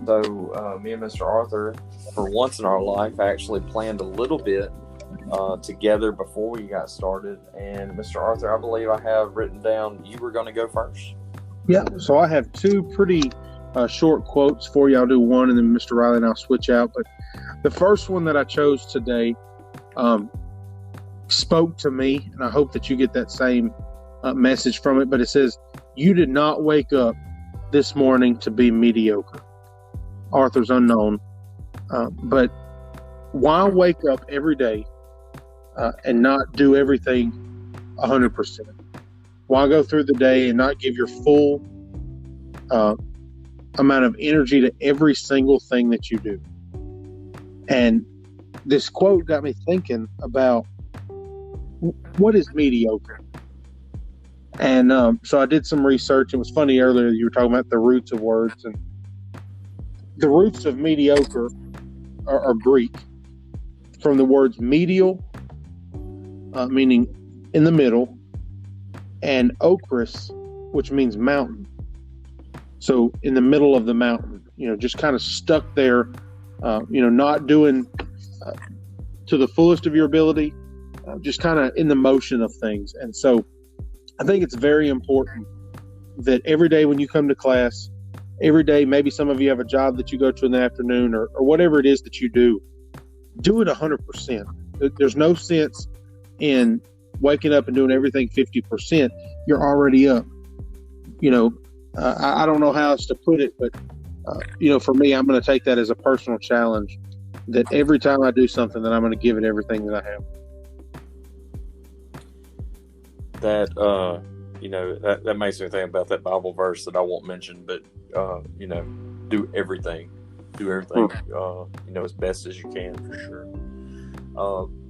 So me and Mr. Arthur, for once in our life, actually planned a little bit together before we got started. And Mr. Arthur, I believe I have written down you were going to go first. Yeah, so I have two pretty short quotes for you. I'll do one, and then Mr. Riley and I'll switch out. But the first one that I chose today spoke to me, and I hope that you get that same message from it. But it says, "You did not wake up this morning to be mediocre." Arthur's unknown, but why wake up every day and not do everything 100%? Why go through the day and not give your full amount of energy to every single thing that you do? And this quote got me thinking about what is mediocre. And so I did some research. It was funny earlier you were talking about the roots of words, and the roots of mediocre are Greek, from the words medial, meaning in the middle, and ochris, which means mountain. So in the middle of the mountain, just kind of stuck there, not doing to the fullest of your ability, just kind of in the motion of things. And so I think it's very important that every day when you come to class, every day, maybe some of you have a job that you go to in the afternoon, or whatever it is that you do it 100%. There's no sense in waking up and doing everything 50%. You're already up. I don't know how else to put it, but for me, I'm going to take that as a personal challenge, that every time I do something, that I'm going to give it everything that I have. That makes me think about that Bible verse that I won't mention, but do everything, as best as you can, for sure.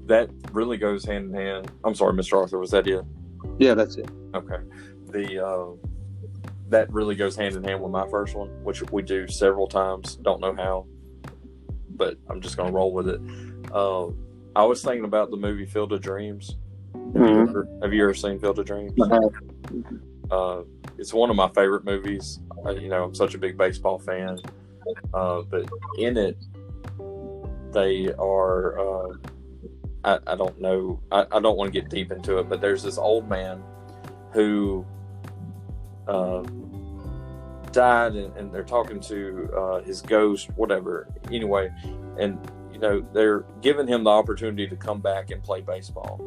That really goes hand in hand. I'm sorry, Mr. Arthur, was that it? Yeah, that's it. Okay. That really goes hand in hand with my first one, which we do several times. Don't know how, but I'm just going to roll with it. I was thinking about the movie Field of Dreams. Have you ever seen Field of Dreams? It's one of my favorite movies. I'm such a big baseball fan. But in it, they are, I don't know, I don't want to get deep into it, but there's this old man who died, and they're talking to his ghost, whatever. Anyway, and they're giving him the opportunity to come back and play baseball.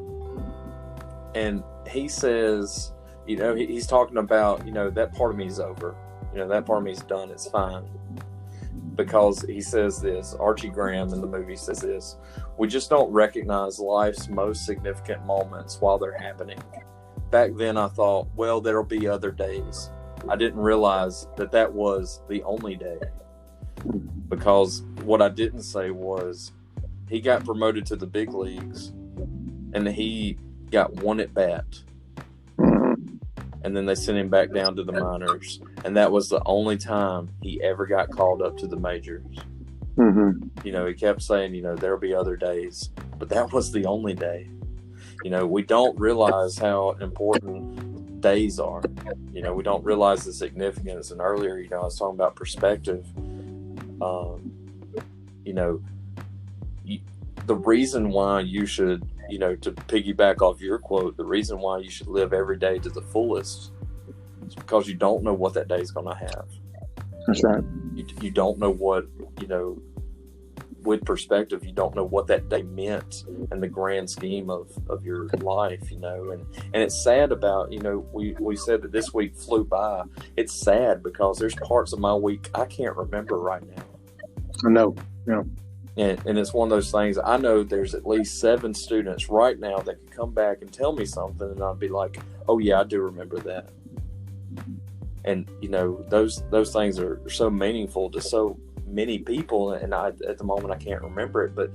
And he says, he's talking about, that part of me is over. That part of me is done. It's fine. Because he says this, Archie Graham in the movie says this: we just don't recognize life's most significant moments while they're happening. Back then I thought, well, there'll be other days. I didn't realize that was the only day. Because what I didn't say was, he got promoted to the big leagues, and he got one at bat, and then they sent him back down to the minors, and that was the only time he ever got called up to the majors. He kept saying, there'll be other days, but that was the only day. We don't realize how important days are. We don't realize the significance. And earlier, I was talking about perspective. The reason why you should, to piggyback off your quote, the reason why you should live every day to the fullest is because you don't know what that day is going to have. That's right. You don't know what, with perspective, you don't know what that day meant in the grand scheme of your life, and it's sad about, we said that this week flew by. It's sad because there's parts of my week I can't remember right now. I know. Yeah. And it's one of those things. I know there's at least 7 students right now that could come back and tell me something, and I'd be like, oh yeah, I do remember that. And those things are so meaningful to so many people, and at the moment I can't remember it, but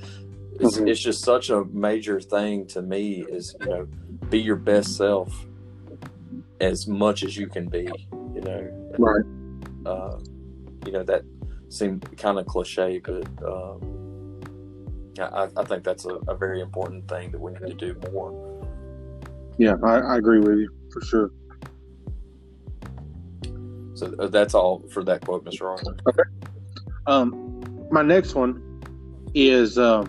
it's just such a major thing to me is, be your best self as much as you can be, Right. That seemed kind of cliche, but I think that's a very important thing that we need to do more. Yeah, I agree with you for sure. So that's all for that quote, Mr. Arthur. Okay. My next one is when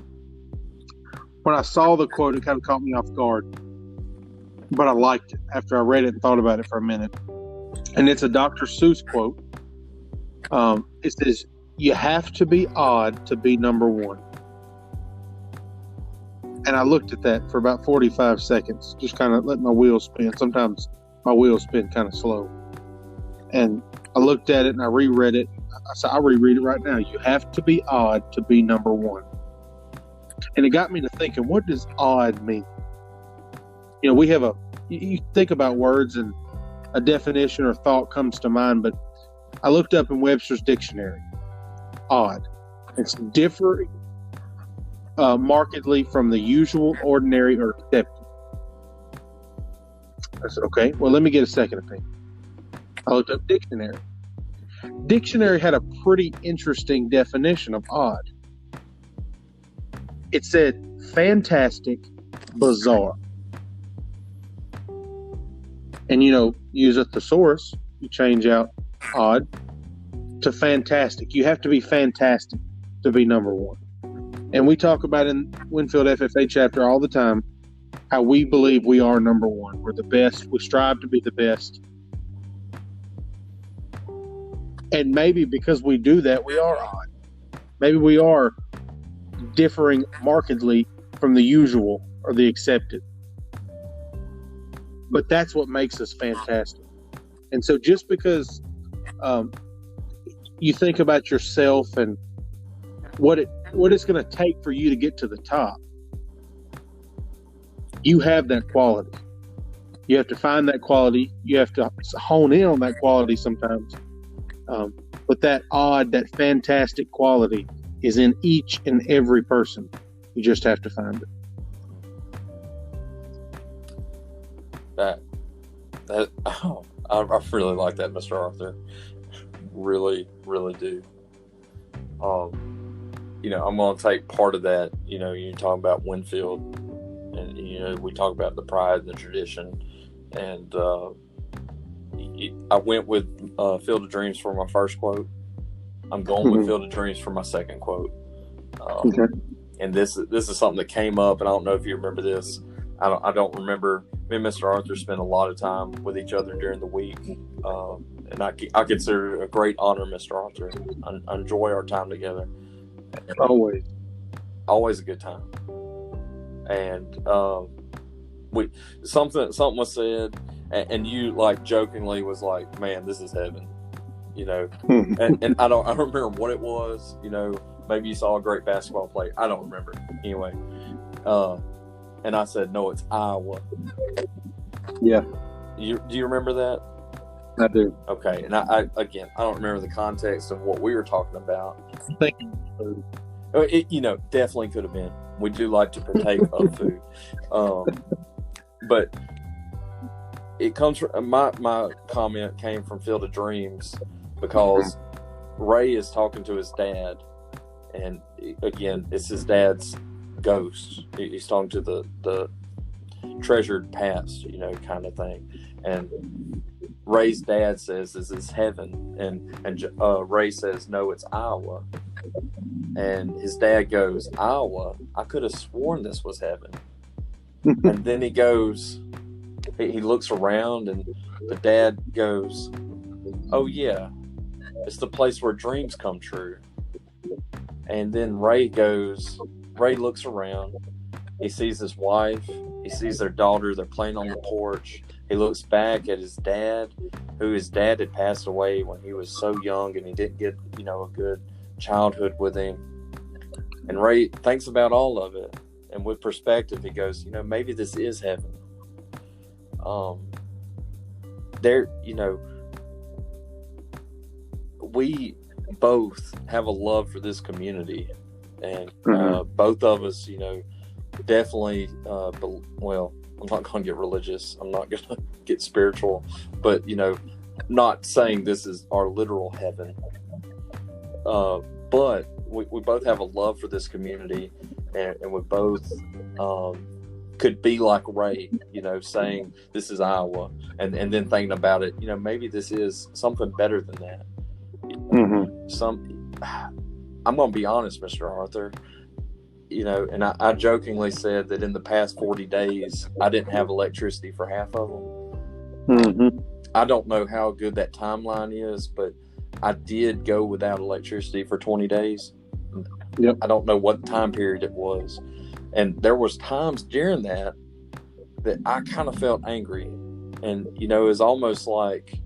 I saw the quote, it kind of caught me off guard, but I liked it after I read it and thought about it for a minute. And it's a Dr. Seuss quote. It says, "You have to be odd to be number one." And I looked at that for about 45 seconds, just kind of let my wheels spin. Sometimes my wheels spin kind of slow. And I looked at it and I reread it. I said, I'll reread it right now. You have to be odd to be number one. And it got me to thinking, what does odd mean? We have you think about words and a definition or thought comes to mind, but I looked up in Webster's dictionary. Odd. It's different markedly from the usual, ordinary, or accepted. I said, okay, well, let me get a second opinion. I looked up dictionary. Dictionary had a pretty interesting definition of odd. It said fantastic, bizarre. And, use a thesaurus, you change out odd to fantastic. You have to be fantastic to be number one. And we talk about in Winfield FFA chapter all the time how we believe we are number one. We're the best. We strive to be the best. And maybe because we do that, we are odd. Maybe we are differing markedly from the usual or the accepted. But that's what makes us fantastic. And so just because you think about yourself and what it's going to take for you to get to the top, you have that quality. You have to find that quality. You have to hone in on that quality sometimes. But that odd, that fantastic quality is in each and every person. You just have to find it. I really like that, Mr. Arthur. Really, really do. I'm going to take part of that. You talk about Winfield, and we talk about the pride and the tradition, and I went with Field of Dreams for my first quote. I'm going with Field of Dreams for my second quote. Okay. And this is something that came up, and I don't know if you remember this. I don't remember. Me and Mr. Arthur spent a lot of time with each other during the week, and I consider it a great honor, Mr. Arthur. I enjoy our time together. Always a good time. And something was said, and you jokingly was like, "Man, this is heaven," and I don't remember what it was. Maybe you saw a great basketball play. I don't remember. Anyway, and I said, "No, it's Iowa." Yeah. Do you remember that? I do. Okay, and I don't remember the context of what we were talking about. Thank you. It definitely could have been. We do like to partake of food, but it comes from my comment came from Field of Dreams because Ray is talking to his dad, and again, it's his dad's ghost. He's talking to the treasured past, kind of thing, and Ray's dad says, "This is heaven," and Ray says, "No, it's Iowa." And his dad goes, "Iowa? I could have sworn this was heaven." And then he goes, he looks around, and the dad goes, "Oh yeah, it's the place where dreams come true." And then Ray looks around. He sees his wife. He sees their daughter. They're playing on the porch. He looks back at his dad, his dad had passed away when he was so young, and he didn't get, a good childhood with him. And Ray thinks about all of it, and with perspective, he goes, maybe this is heaven. We both have a love for this community, and both of us, definitely, I'm not going to get religious. I'm not going to get spiritual, but, not saying this is our literal heaven. But we both have a love for this community, and we both could be like Ray, saying this is Iowa, and then thinking about it, maybe this is something better than that. I'm going to be honest, Mr. Arthur, and I jokingly said that in the past 40 days, I didn't have electricity for half of them. I don't know how good that timeline is, but I did go without electricity for 20 days. Yep. I don't know what time period it was. And there was times during that I kind of felt angry. And, it was almost like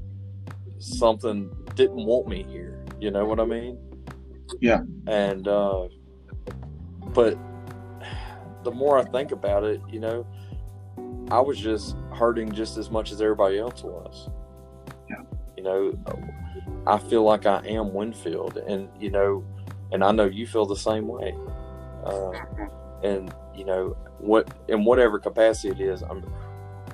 something didn't want me here. You know what I mean? Yeah. And, but the more I think about it, I was just hurting just as much as everybody else was. Yeah. I feel like I am Winfield, and and I know you feel the same way. And in whatever capacity it is,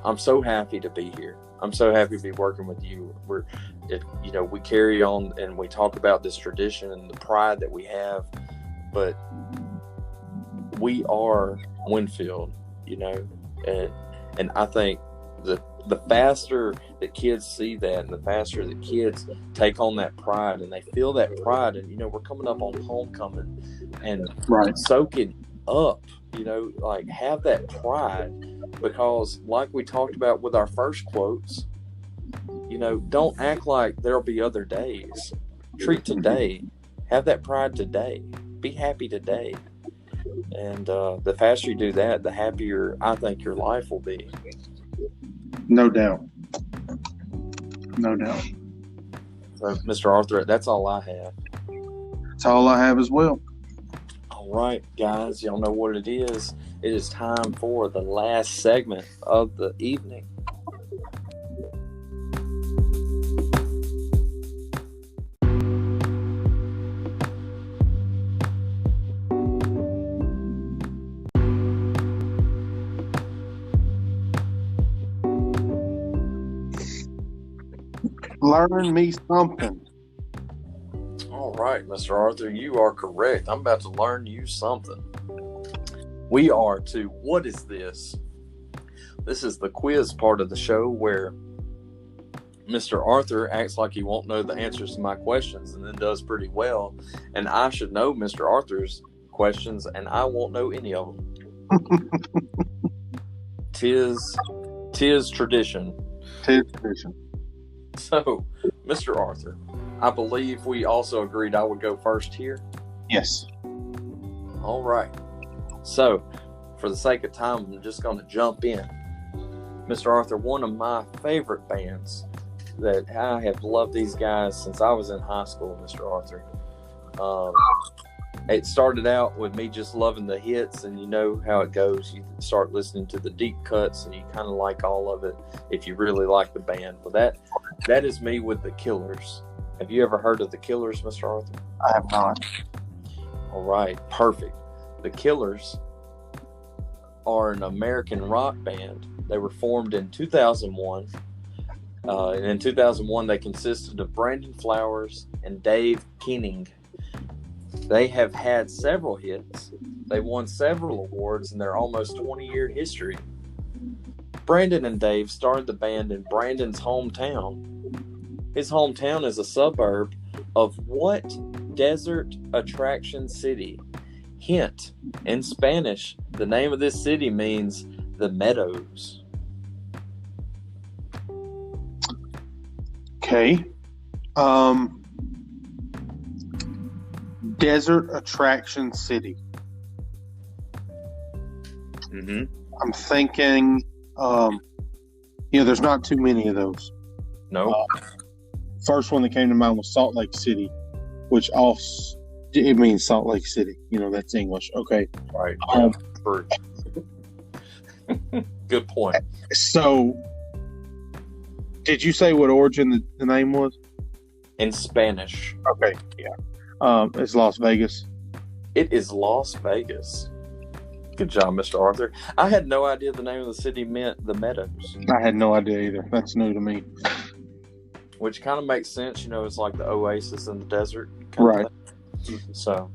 I'm so happy to be here. I'm so happy to be working with you. We carry on and we talk about this tradition and the pride that we have, but we are Winfield, and I think the faster that kids see that, and the faster that kids take on that pride, and they feel that pride, and we're coming up on homecoming, and soak it up, have that pride, because like we talked about with our first quotes, don't act like there'll be other days. Treat today. Have that pride today. Be happy today. And the faster you do that, the happier I think your life will be. No doubt. No doubt. So, Mr. Arthur, that's all I have. That's all I have as well. All right, guys, y'all know what it is. It is time for the last segment of the evening. Learn me something. All right, Mr. Arthur, you are correct. I'm about to learn you something. We are to What Is This? This is the quiz part of the show where Mr. Arthur acts like he won't know the answers to my questions and then does pretty well. And I should know Mr. Arthur's questions and I won't know any of them. Tis tradition. Tis tradition. So, Mr. Arthur, I believe we also agreed I would go first here. Yes. All right. So, for the sake of time, I'm just going to jump in. Mr. Arthur, one of my favorite bands that I have loved these guys since I was in high school, Mr. Arthur. It started out with me just loving the hits, and you know how it goes. You start listening to the deep cuts, and you kind of like all of it if you really like the band. Well, that is me with the Killers. Have you ever heard of the Killers, Mr. Arthur? I have not. All right, perfect. The Killers are an American rock band. They were formed in 2001. And in 2001, they consisted of Brandon Flowers and Dave Keening. They have had several hits. They won several awards in their almost 20-year history. Brandon and Dave started the band in Brandon's hometown. His hometown is a suburb of what desert attraction city? Hint, in Spanish, the name of this city means the meadows. Okay. Desert attraction city. Mm-hmm. I'm thinking, there's not too many of those. No. First one that came to mind was Salt Lake City, which it means Salt Lake City. That's English. Okay. Right. Good point. So, did you say what origin the name was? In Spanish. Okay. Yeah. It's Las Vegas. It is Las Vegas. Good job, Mr. Arthur. I had no idea the name of the city meant the meadows. I had no idea either. That's new to me. Which kind of makes sense. It's like the oasis in the desert. Right. So,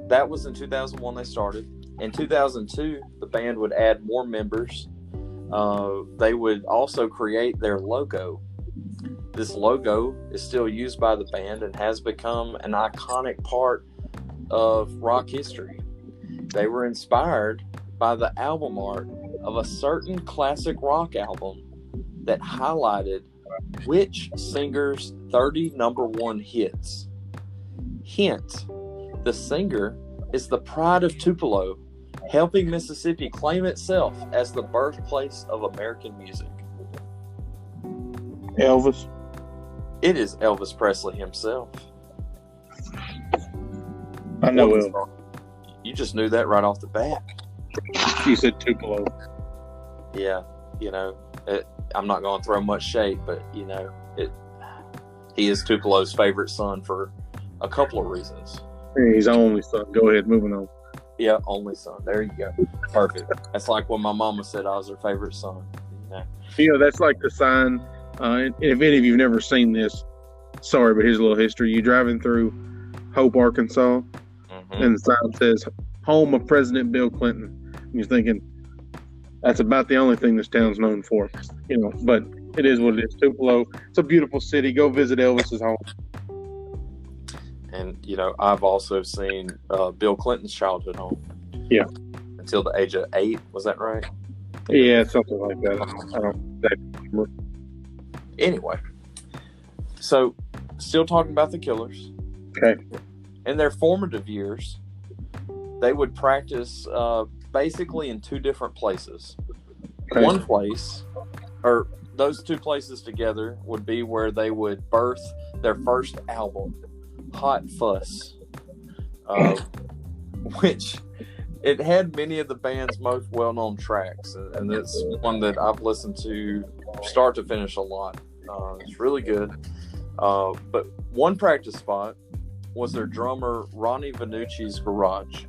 that was in 2001 they started. In 2002, the band would add more members. They would also create their logo. This logo is still used by the band and has become an iconic part of rock history. They were inspired by the album art of a certain classic rock album that highlighted which singer's 30 number one hits. Hint, the singer is the pride of Tupelo, helping Mississippi claim itself as the birthplace of American music. Elvis. It is Elvis Presley himself. I know Elvis. You just knew that right off the bat. You said Tupelo. Yeah, I'm not going to throw much shade, but he is Tupelo's favorite son for a couple of reasons. He's our only son. Go ahead, moving on. Yeah, only son. There you go. Perfect. That's like when my mama said I was her favorite son. That's like the sign. If any of you've never seen this, sorry, but here's a little history. You're driving through Hope, Arkansas, and the sign says, "Home of President Bill Clinton." And you're thinking, that's about the only thing this town's known for, but it is what it is. Tupelo, it's a beautiful city. Go visit Elvis's home. And, I've also seen Bill Clinton's childhood home. Yeah. Until the age of 8. Was that right? Yeah, something like that. I don't exactly remember. Anyway. So, still talking about the Killers. Okay. In their formative years, they would practice basically in 2 different places. Okay. One place, or those 2 places together, would be where they would birth their first album, Hot Fuss, which it had many of the band's most well-known tracks, and it's one that I've listened to start to finish a lot. It's really good. But one practice spot was their drummer Ronnie Vannucci's garage.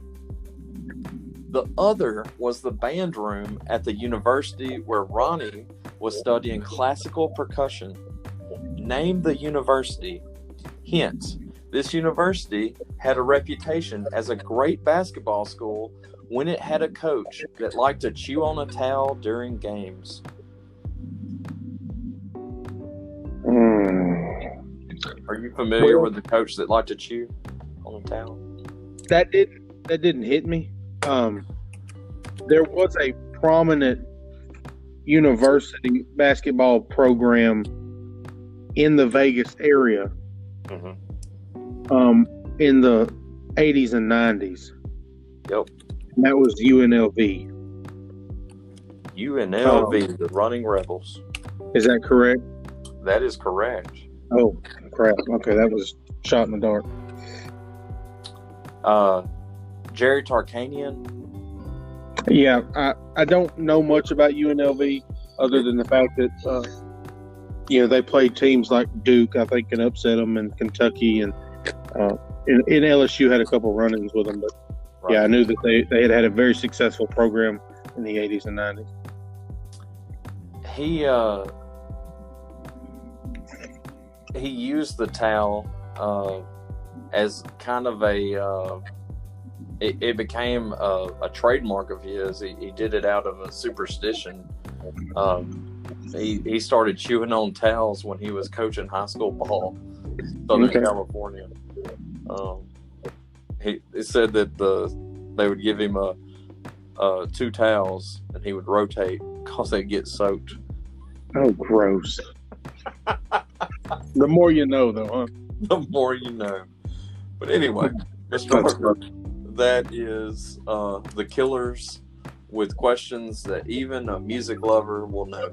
The other was the band room at the university where Ronnie was studying classical percussion. Name the university. Hint, this university had a reputation as a great basketball school when it had a coach that liked to chew on a towel during games. Are you familiar with the coach that liked to chew on a towel? That didn't hit me. There was a prominent university basketball program in the Vegas area in the 80s and 90s. Yep. And that was UNLV. UNLV, the Running Rebels. Is that correct? That is correct. Oh, crap. Okay, that was shot in the dark. Jerry Tarkanian. Yeah, I don't know much about UNLV other than the fact that, they played teams like Duke, I think, and upset them, and Kentucky, and in LSU had a couple run-ins with them. But, right. Yeah, I knew that they had a very successful program in the 80s and 90s. He used the towel as kind of it became a trademark of his. He did it out of a superstition. He started chewing on towels when he was coaching high school ball in Southern California. He said that they would give him 2 towels and he would rotate because they'd get soaked. Oh, gross. The more you know, though, huh? The more you know. But anyway, Mr. Harper, that is the Killers with questions that even a music lover will know.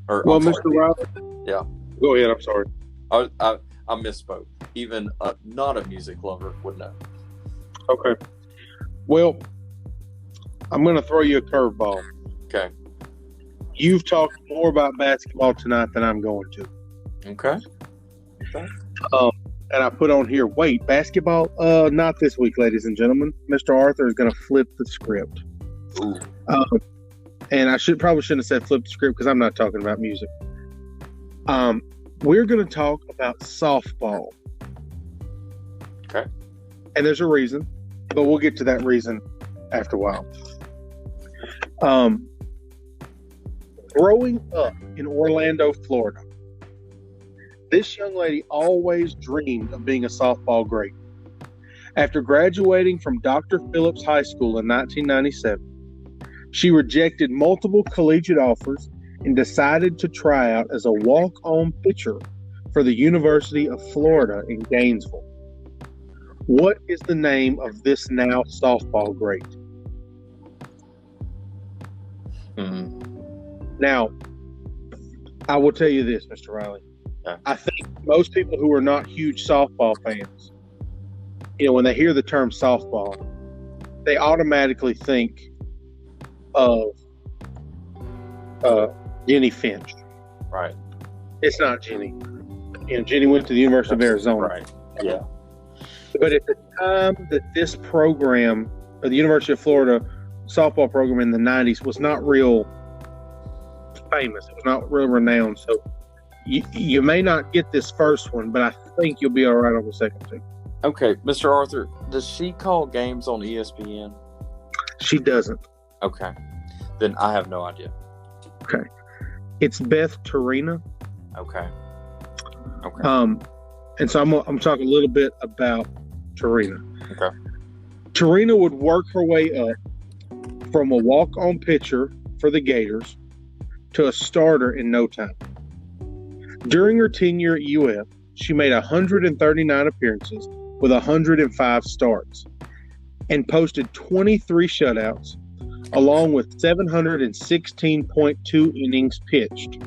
Well, Mr. Riley. Yeah. Go ahead. I'm sorry. I misspoke. Even not a music lover would know. Okay. Well, I'm going to throw you a curveball. Okay. You've talked more about basketball tonight than I'm going to. Okay. And I put on here, wait, basketball? Not this week, ladies and gentlemen. Mr. Arthur is going to flip the script. Ooh. And I probably shouldn't have said flip the script because I'm not talking about music. We're going to talk about softball. Okay. And there's a reason, but we'll get to that reason after a while. Growing up in Orlando, Florida, this young lady always dreamed of being a softball great. After graduating from Dr. Phillips High School in 1997, she rejected multiple collegiate offers and decided to try out as a walk-on pitcher for the University of Florida in Gainesville. What is the name of this now softball great? Now, I will tell you this, Mr. Riley. I think most people who are not huge softball fans, when they hear the term softball, they automatically think of Jenny Finch. Right. It's not Jenny. Jenny went to the University of Arizona. Right. Yeah. But at the time that this program, or the University of Florida softball program in the 90s, was not real famous. It was not real renowned. So you may not get this first one, but I think you'll be all right on the second two. Okay, Mr. Arthur, does she call games on ESPN? She doesn't. Okay. Then I have no idea. Okay. It's Beth Torina. Okay. And so I'm talking a little bit about Torina. Okay. Torina would work her way up from a walk-on pitcher for the Gators to a starter in no time. During her tenure at UF, she made 139 appearances with 105 starts and posted 23 shutouts along with 716.2 innings pitched.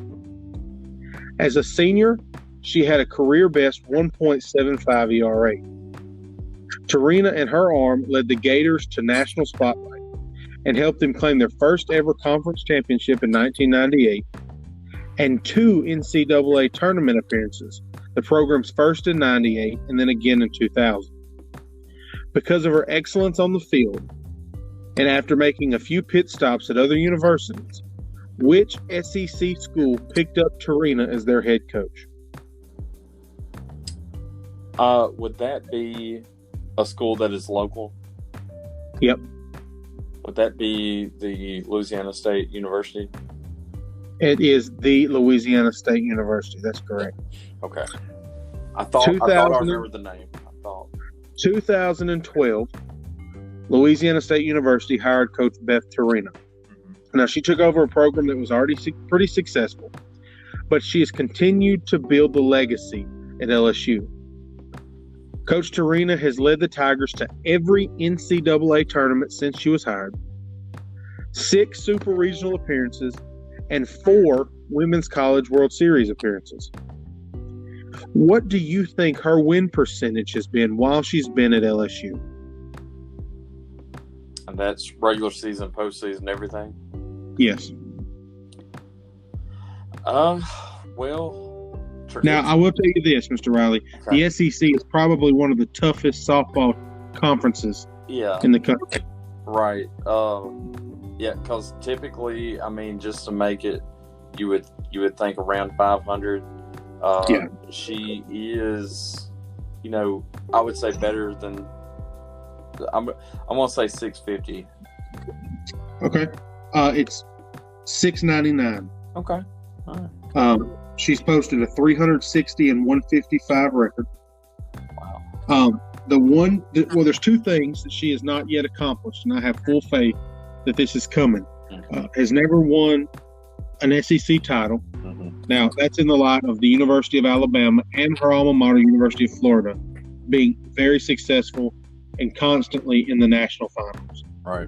As a senior, she had a career-best 1.75 ERA. Torina and her arm led the Gators to national spotlight and helped them claim their first ever conference championship in 1998 and 2 NCAA tournament appearances, the program's first in 98 and then again in 2000. Because of her excellence on the field, and after making a few pit stops at other universities, which SEC school picked up Torina as their head coach? Would that be a school that is local? Yep. Would that be the Louisiana State University? It is the Louisiana State University. That's correct. Okay. I thought I remembered the name. 2012, Louisiana State University hired Coach Beth Torina. Now, she took over a program that was already pretty successful, but she has continued to build the legacy at LSU. Coach Torina has led the Tigers to every NCAA tournament since she was hired, 6 Super Regional appearances, and 4 Women's College World Series appearances. What do you think her win percentage has been while she's been at LSU? And that's regular season, postseason, everything? Yes. Well, now I will tell you this, Mr. Riley. Okay. The SEC is probably one of the toughest softball conferences in the country. Right. Yeah, because typically, I mean, just to make it, you would think around 500. She is, I would say better than. I'm gonna say 650. Okay. It's 699. Okay. All right. She's posted a 360 and 155 record. Wow. There's 2 things that she has not yet accomplished, and I have full faith that this is coming. Mm-hmm. Has never won an SEC title. Mm-hmm. Now, that's in the light of the University of Alabama and her alma mater, University of Florida, being very successful and constantly in the national finals. Right.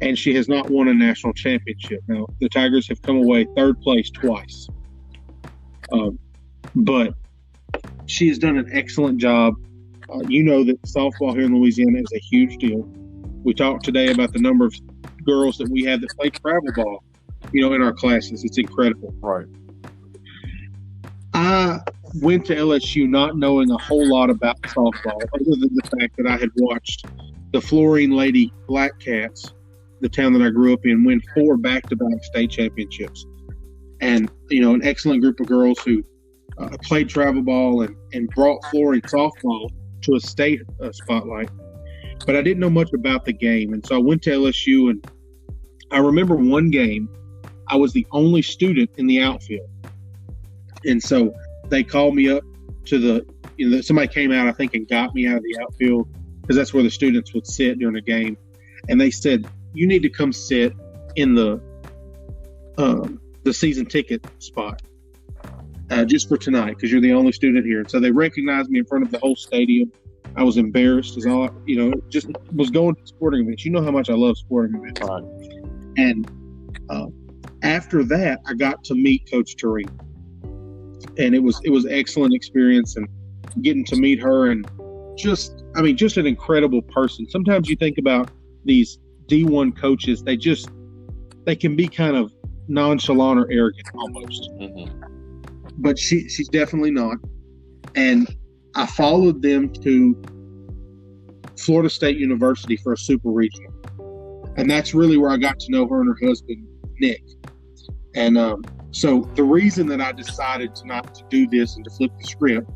And she has not won a national championship. Now, the Tigers have come away 3rd place twice. But she has done an excellent job. You know that softball here in Louisiana is a huge deal. We talked today about the number of girls that we have that play travel ball, in our classes. It's incredible. Right. I went to LSU not knowing a whole lot about softball, other than the fact that I had watched the Florine Lady Black Cats, the town that I grew up in, win 4 back-to-back state championships. And, an excellent group of girls who played travel ball and brought Florine softball to a state spotlight. But I didn't know much about the game. And so I went to LSU, and I remember one game, I was the only student in the outfield. And so they called me up to somebody came out, I think, and got me out of the outfield, because that's where the students would sit during a game. And they said, you need to come sit in the season ticket spot just for tonight, because you're the only student here. And so they recognized me in front of the whole stadium. I was embarrassed as all, just was going to sporting events. You know how much I love sporting events. Right. And after that, I got to meet Coach Torina. And it was excellent experience, and getting to meet her, and just an incredible person. Sometimes you think about these D1 coaches, they can be kind of nonchalant or arrogant almost. Mm-hmm. But she's definitely not. And I followed them to Florida State University for a super regional. And that's really where I got to know her and her husband, Nick. And so the reason that I decided to do this and to flip the script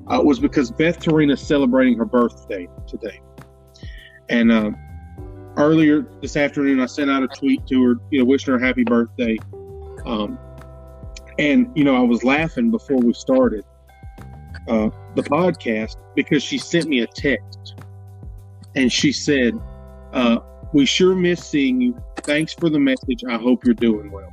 was because Beth Torina is celebrating her birthday today. And earlier this afternoon, I sent out a tweet to her, wishing her happy birthday. And I was laughing before we started the podcast because she sent me a text. And she said, we sure miss seeing you. Thanks for the message. I hope you're doing well.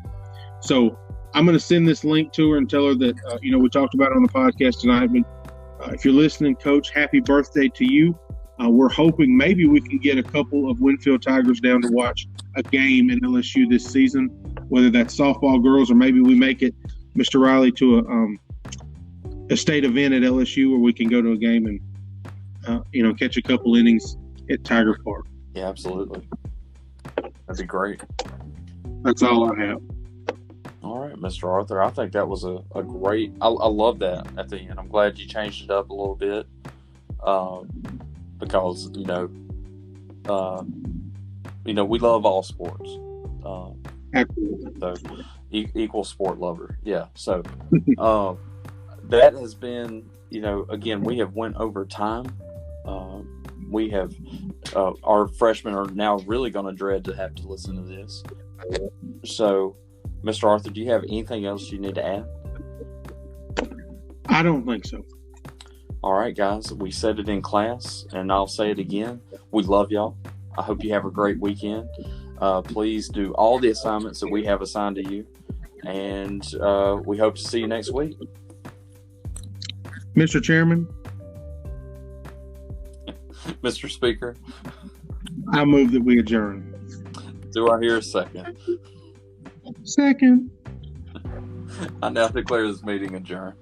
So I'm going to send this link to her and tell her that, we talked about it on the podcast tonight. But if you're listening, Coach, happy birthday to you. We're hoping maybe we can get a couple of Winfield Tigers down to watch a game in LSU this season, whether that's softball girls or maybe we make it, Mr. Riley, to a state event at LSU where we can go to a game and, catch a couple innings at Tiger Park. Yeah, absolutely. That'd be great. That's all I have. All right, Mr. Arthur. I think that was a great. I love that at the end. I'm glad you changed it up a little bit, because we love all sports. Absolutely. So equal sport lover. Yeah. So that has been. Again, we have went over time. We have our freshmen are now really going to dread to have to listen to this. So, Mr. Arthur, do you have anything else you need to add? I don't think so. All right, guys. We said it in class, and I'll say it again. We love y'all. I hope you have a great weekend. Please do all the assignments that we have assigned to you, and we hope to see you next week. Mr. Chairman? Mr. Speaker? I move that we adjourn. Do I hear a second? Second. I now declare this meeting adjourned.